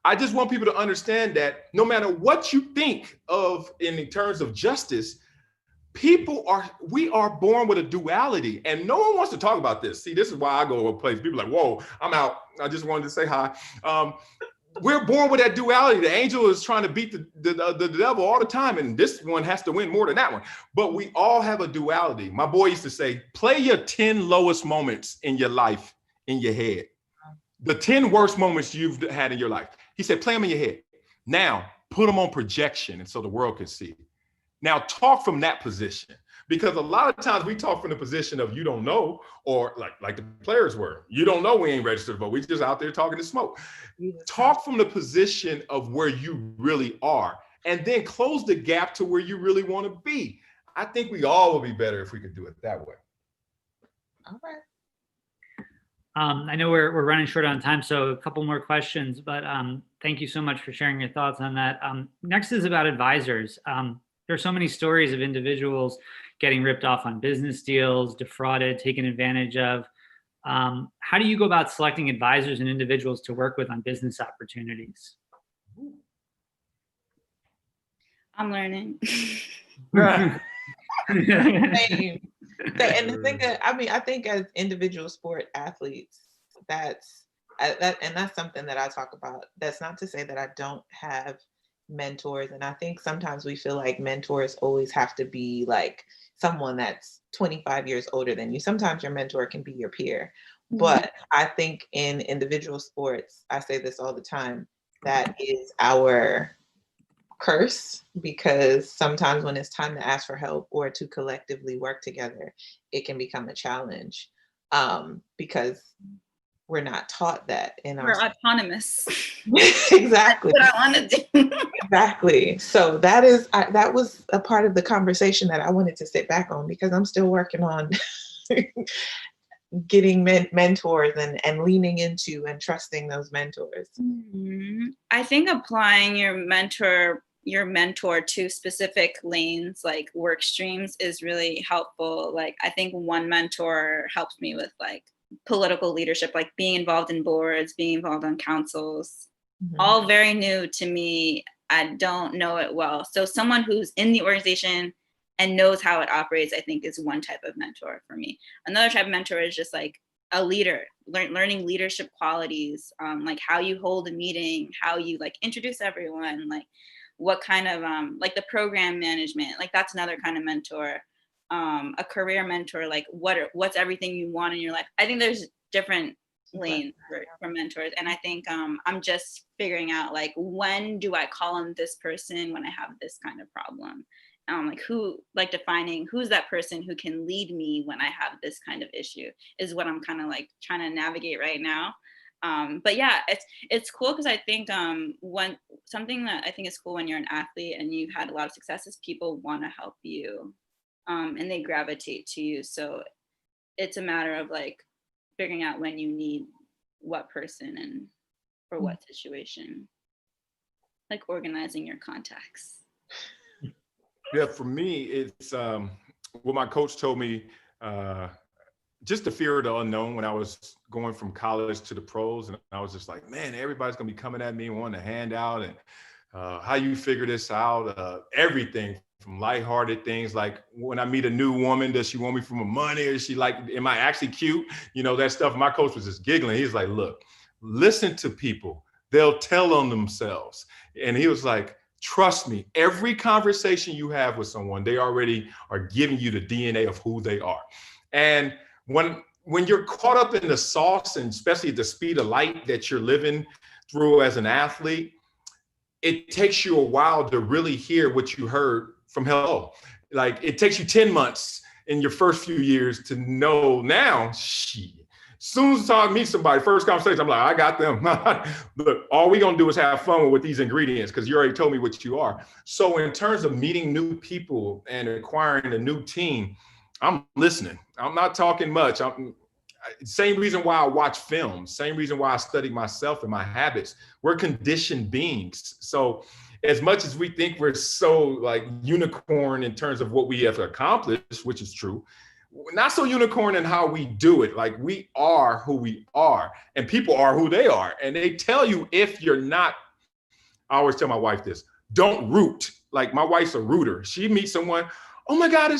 I just want people to understand that no matter what you think of in terms of justice, we are born with a duality, and no one wants to talk about this. See, this is why I go to a place. People are like, whoa, I'm out. I just wanted to say hi. We're born with that duality. The angel is trying to beat the devil all the time, and this one has to win more than that one. But we all have a duality. My boy used to say, play your 10 lowest moments in your life in your head. The 10 worst moments you've had in your life. He said, play them in your head. Now, put them on projection, and so the world can see. Now talk from that position, because a lot of times we talk from the position of you don't know, or like the players were, you don't know, we ain't registered to vote. We just out there talking to smoke. Talk from the position of where you really are, and then close the gap to where you really want to be. I think we all would be better if we could do it that way. All right. I know we're running short on time, so a couple more questions, but thank you so much for sharing your thoughts on that. Next is about advisors. There are so many stories of individuals getting ripped off on business deals, defrauded, taken advantage of. How do you go about selecting advisors and individuals to work with on business opportunities? I'm learning. Same. And the thing that, I mean, I think as individual sport athletes, that's something that I talk about. That's not to say that I don't have mentors. And I think sometimes we feel like mentors always have to be like someone that's 25 years older than you. Sometimes your mentor can be your peer. But I think in individual sports, I say this all the time, that is our curse, because sometimes when it's time to ask for help or to collectively work together, it can become a challenge, because we're not taught that in our. We're autonomous. Exactly. That's what I want to do. Exactly. So that was a part of the conversation that I wanted to sit back on, because I'm still working on getting mentors and leaning into and trusting those mentors. I think applying your mentor to specific lanes, like work streams, is really helpful. Like, I think one mentor helps me with like political leadership, like being involved in boards, being involved on councils, all very new to me. I don't know it well. So someone who's in the organization and knows how it operates, I think, is one type of mentor for me. Another type of mentor is just like a leader, learning leadership qualities, like how you hold a meeting, how you like introduce everyone, like what kind of like the program management, like that's another kind of mentor. A career mentor, like what's everything you want in your life. I think there's different lanes for mentors, and I think I'm just figuring out like, when do I call on this person when I have this kind of problem, like defining who's that person who can lead me when I have this kind of issue is what I'm kind of like trying to navigate right now. But yeah, it's cool, because I think something that I think is cool when you're an athlete and you've had a lot of success is people want to help you, and they gravitate to you. So it's a matter of like figuring out when you need what person and for what situation, like organizing your contacts. Yeah, for me, it's what my coach told me, just the fear of the unknown when I was going from college to the pros. And I was just like, man, everybody's going to be coming at me wanting a handout, and how you figure this out, everything from lighthearted things like, when I meet a new woman, does she want me for my money, or is she like, am I actually cute? You know, that stuff. My coach was just giggling. He's like, look, listen to people. They'll tell on themselves. And he was like, trust me, every conversation you have with someone, they already are giving you the DNA of who they are. And when you're caught up in the sauce, and especially the speed of light that you're living through as an athlete, it takes you a while to really hear what you heard from hello. Like, it takes you 10 months in your first few years to know now, shit. Soon as I meet somebody, first conversation, I'm like, I got them. Look, all we're going to do is have fun with these ingredients, because you already told me what you are. So in terms of meeting new people and acquiring a new team, I'm listening. I'm not talking much. Same reason why I watch films, same reason why I study myself and my habits. We're conditioned beings. So as much as we think we're so like unicorn in terms of what we have accomplished, which is true, not so unicorn in how we do it. Like, we are who we are, and people are who they are. And they tell you if you're not, I always tell my wife this, don't root. Like, my wife's a rooter. She meets someone, oh my God, I'm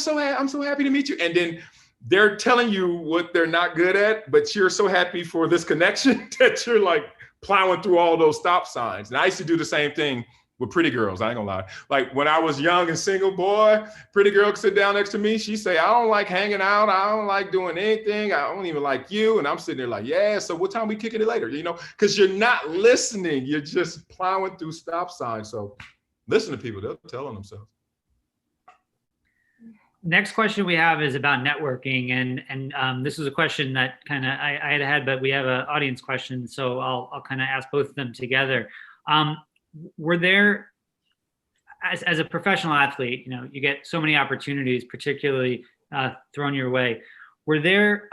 so happy to meet you. And then they're telling you what they're not good at, but you're so happy for this connection that you're like plowing through all those stop signs. And I used to do the same thing with pretty girls. I ain't gonna lie. Like, when I was young and single, boy, pretty girl could sit down next to me. She'd say, I don't like hanging out. I don't like doing anything. I don't even like you. And I'm sitting there like, yeah, so what time we kicking it later? You know, because you're not listening. You're just plowing through stop signs. So listen to people. They'll tell on themselves. next question we have is about networking, and this was a question that kind of I had, but we have an audience question, so I'll kind of ask both of them together. Were there, as a professional athlete, you know, you get so many opportunities, particularly thrown your way. Were there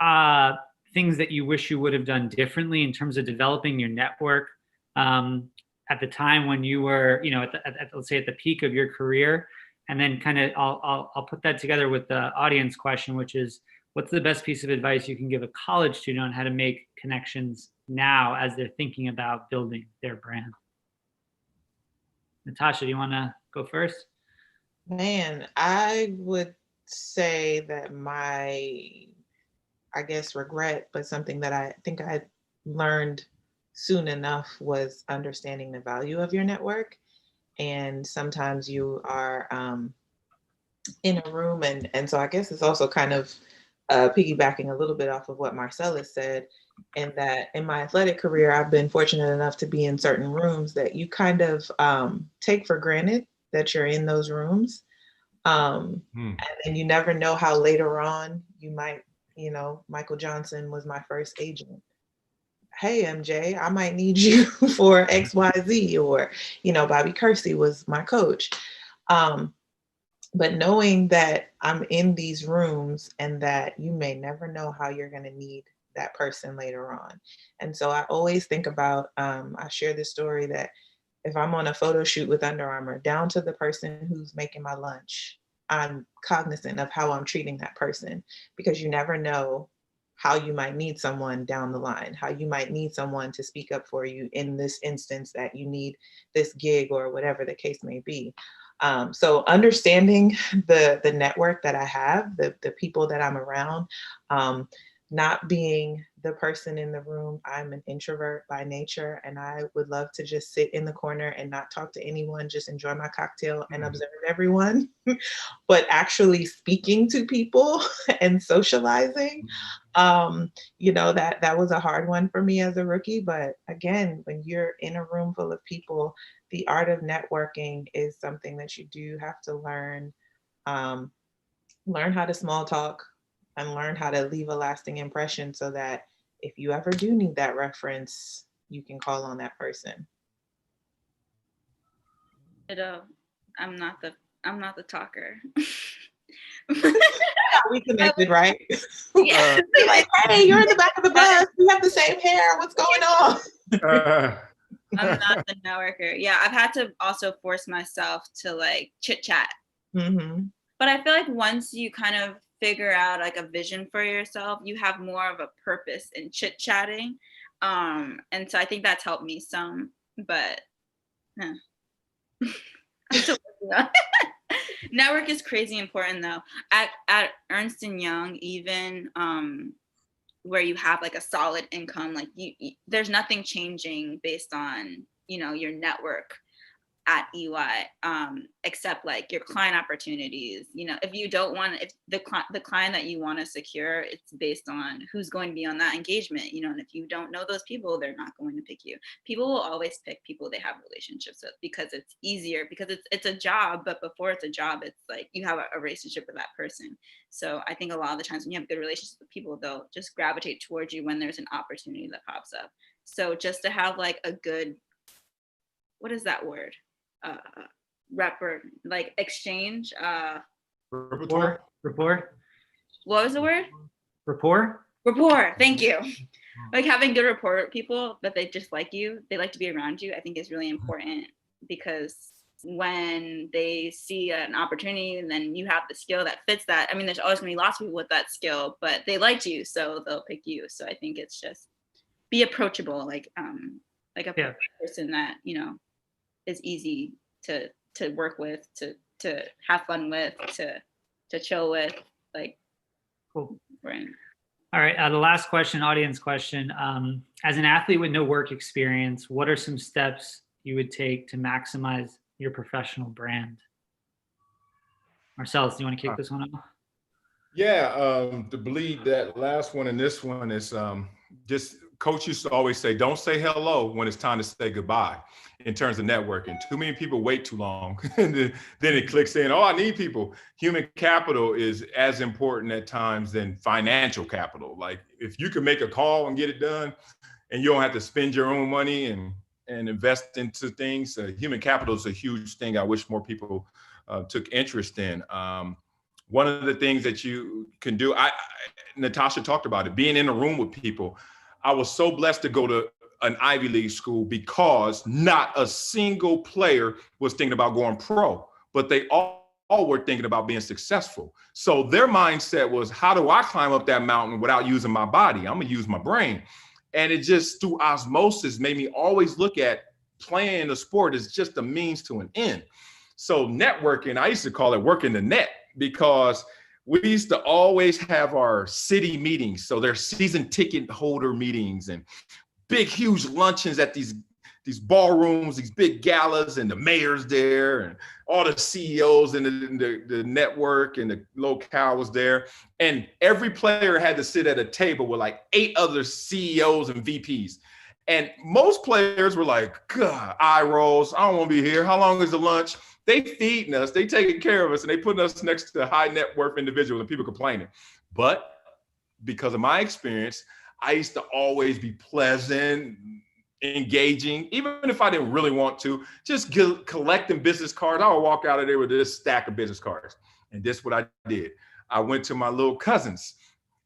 things that you wish you would have done differently in terms of developing your network at the time when you were, you know, let's say at the peak of your career? And then kind of, I'll put that together with the audience question, which is, what's the best piece of advice you can give a college student on how to make connections now as they're thinking about building their brand? Natasha, do you want to go first? Man, I would say that I guess regret, but something that I think I learned soon enough was understanding the value of your network. And sometimes you are in a room, and so I guess it's also kind of piggybacking a little bit off of what Marcellus said, and that in my athletic career, I've been fortunate enough to be in certain rooms that you kind of take for granted that you're in those rooms. And you never know how later on you might, you know, Michael Johnson was my first agent. Hey, MJ, I might need you for XYZ, or, you know, Bobby Kersey was my coach. But knowing that I'm in these rooms and that you may never know how you're going to need that person later on. And so I always think about, I share this story that if I'm on a photo shoot with Under Armour, down to the person who's making my lunch, I'm cognizant of how I'm treating that person, because you never know how you might need someone down the line, how you might need someone to speak up for you in this instance that you need this gig or whatever the case may be. So understanding the network that I have, the people that I'm around, not being the person in the room. I'm an introvert by nature, and I would love to just sit in the corner and not talk to anyone, just enjoy my cocktail and observe everyone. But actually speaking to people and socializing, you know, that was a hard one for me as a rookie. But again, when you're in a room full of people, the art of networking is something that you do have to learn. Learn how to small talk and learn how to leave a lasting impression, so that if you ever do need that reference, you can call on that person. I'm not the talker. We connected, right? Yeah. Like, hey, you're in the back of the bus. We have the same hair. What's going on? I'm not the networker. Yeah, I've had to also force myself to like chit chat. Mm-hmm. But I feel like once you kind of figure out like a vision for yourself, you have more of a purpose in chit chatting. And so I think that's helped me some, but I'm still working on it. Network is crazy important though. At Ernst & Young, even where you have like a solid income, like you there's nothing changing based on, you know, your network at EY, except like your client opportunities. You know, if you don't want, if the client that you want to secure, it's based on who's going to be on that engagement, you know, and if you don't know those people, they're not going to pick you. People will always pick people they have relationships with, because it's easier, because it's a job, but before it's a job, it's like you have a relationship with that person. So I think a lot of the times when you have good relationships with people, they'll just gravitate towards you when there's an opportunity that pops up. So just to have like a good, what is that word? Like exchange. Rapport. What was the word? Rapport. Thank you. Like having good rapport with people, that they just like you, they like to be around you, I think is really important, because when they see an opportunity and then you have the skill that fits that, I mean, there's always gonna be lots of people with that skill, but they liked you, so they'll pick you. So I think it's just be approachable, like a person that, you know, is easy to work with, to have fun with, to chill with, like. Cool. Right. All right, the last question, audience question. As an athlete with no work experience, what are some steps you would take to maximize your professional brand? Marcellus, do you want to kick this one off? Yeah, to bleed that last one and this one is just Coach used to always say, don't say hello when it's time to say goodbye in terms of networking. Too many people wait too long. And then it clicks in, oh, I need people. Human capital is as important at times than financial capital. Like if you can make a call and get it done and you don't have to spend your own money and invest into things, human capital is a huge thing I wish more people took interest in. One of the things that you can do, Natasha talked about it, being in a room with people. I was so blessed to go to an Ivy League school because not a single player was thinking about going pro, but they all were thinking about being successful. So their mindset was, how do I climb up that mountain without using my body? I'm gonna use my brain. And it just, through osmosis, made me always look at playing the sport as just a means to an end. So networking, I used to call it working the net, because we used to always have our city meetings. So there's season ticket holder meetings and big, huge luncheons at these ballrooms, these big galas, and the mayor's there, and all the CEOs and the network and the locale was there. And every player had to sit at a table with like 8 other CEOs and VPs. And most players were like, God, eye rolls, I don't want to be here. How long is the lunch? They feeding us, they taking care of us, and they putting us next to high net worth individuals and people complaining. But because of my experience, I used to always be pleasant, engaging, even if I didn't really want to, just collecting business cards. I would walk out of there with this stack of business cards. And this is what I did. I went to my little cousins.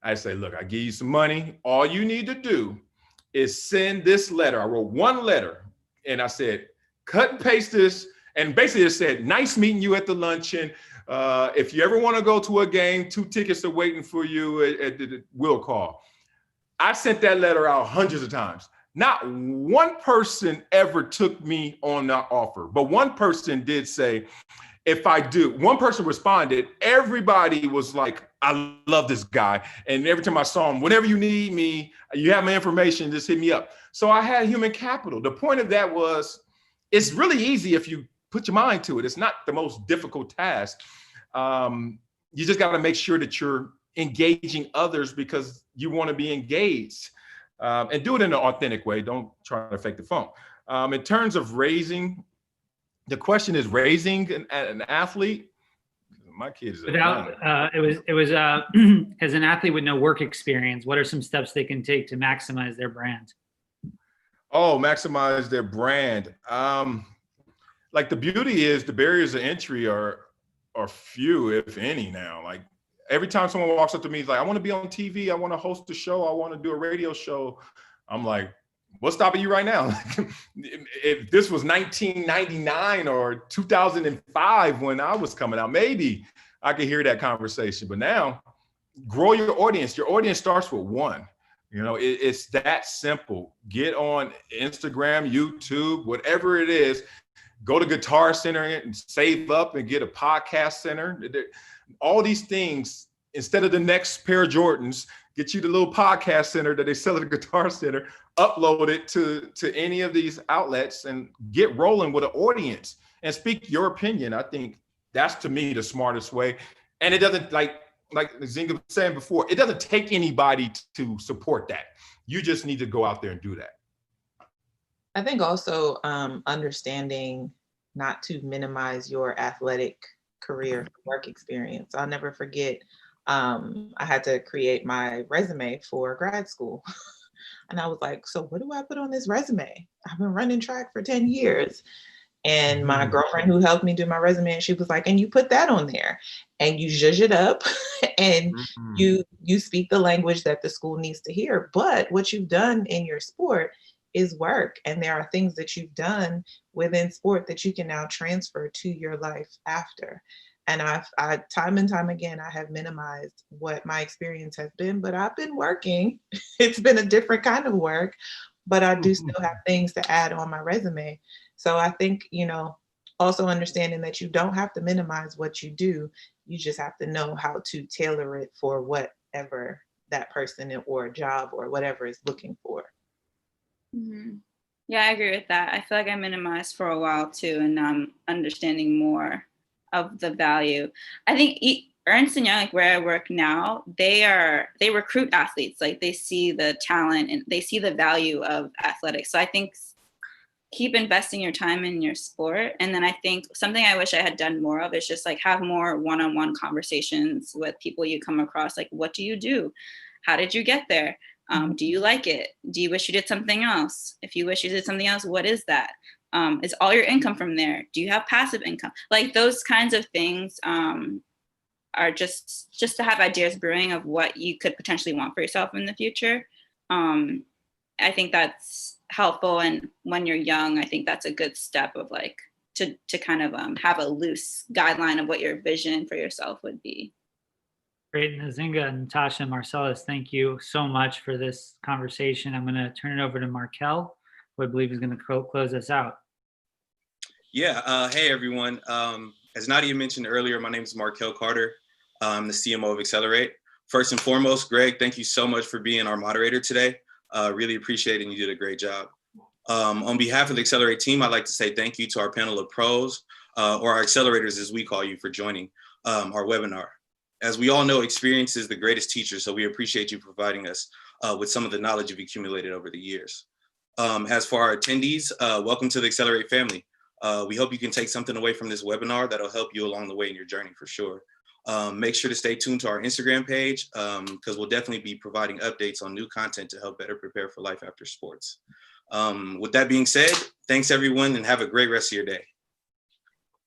I say, look, I give you some money. All you need to do is send this letter. I wrote one letter and I said, cut and paste this. And basically it said, nice meeting you at the luncheon. If you ever want to go to a game, 2 tickets are waiting for you at the will call. I sent that letter out hundreds of times. Not one person ever took me on that offer, but one person did say, if I do, one person responded, everybody was like, I love this guy. And every time I saw him, whenever you need me, you have my information, just hit me up. So I had human capital. The point of that was, it's really easy if you put your mind to it. It's not the most difficult task. You just got to make sure that you're engaging others because you want to be engaged, and do it in an authentic way. Don't try to fake the funk. In terms of raising, the question is raising an athlete. My kids. Without, it was as an athlete with no work experience, what are some steps they can take to maximize their brand? Oh, maximize their brand. Like the beauty is the barriers of entry are few, if any now. Like every time someone walks up to me, he's like, I want to be on TV. I want to host a show. I want to do a radio show. I'm like, what's stopping you right now? If this was 1999 or 2005 when I was coming out, maybe I could hear that conversation. But now, grow your audience. Your audience starts with one. You know, it's that simple. Get on Instagram, YouTube, whatever it is. Go to Guitar Center and save up and get a podcast center. All these things, instead of the next pair of Jordans, get you the little podcast center that they sell at the Guitar Center, upload it to any of these outlets and get rolling with an audience and speak your opinion. I think that's, to me, the smartest way. And it doesn't, like Zinga was saying before, it doesn't take anybody to support that. You just need to go out there and do that. I think also understanding not to minimize your athletic career work experience. I'll never forget, I had to create my resume for grad school. And I was like, so what do I put on this resume? I've been running track for 10 years. And my girlfriend who helped me do my resume, she was like, and you put that on there and you zhuzh it up and you speak the language that the school needs to hear. But what you've done in your sport is work. And there are things that you've done within sport that you can now transfer to your life after. And I time and time again, I have minimized what my experience has been, but I've been working. It's been a different kind of work, but I do still have things to add on my resume. So I think, you know, also understanding that you don't have to minimize what you do. You just have to know how to tailor it for whatever that person or job or whatever is looking for. Mm-hmm. Yeah, I agree with that. I feel like I minimized for a while too, and now I'm understanding more of the value. I think Ernst & Young, like where I work now, they recruit athletes. Like they see the talent and they see the value of athletics. So I think keep investing your time in your sport. And then I think something I wish I had done more of is just like have more one-on-one conversations with people you come across. Like, what do you do? How did you get there? Do you like it? Do you wish you did something else? If you wish you did something else, what is that? Is all your income from there? Do you have passive income? Like those kinds of things are just to have ideas brewing of what you could potentially want for yourself in the future. I think that's helpful. And when you're young, I think that's a good step of like to kind of have a loose guideline of what your vision for yourself would be. Great. Nzinga, Natasha, Marcellus, thank you so much for this conversation. I'm going to turn it over to Markel, who I believe is going to close us out. Yeah. Hey, everyone. As Nadia mentioned earlier, my name is Markel Carter. I'm the CMO of Accelerate. First and foremost, Greg, thank you so much for being our moderator today. Really appreciate it, and you did a great job. On behalf of the Accelerate team, I'd like to say thank you to our panel of pros, or our accelerators as we call you, for joining our webinar. As we all know, experience is the greatest teacher, so we appreciate you providing us with some of the knowledge you've accumulated over the years. As for our attendees, welcome to the Accelerate family. We hope you can take something away from this webinar that'll help you along the way in your journey for sure. Make sure to stay tuned to our Instagram page because we'll definitely be providing updates on new content to help better prepare for life after sports. With that being said, thanks everyone and have a great rest of your day.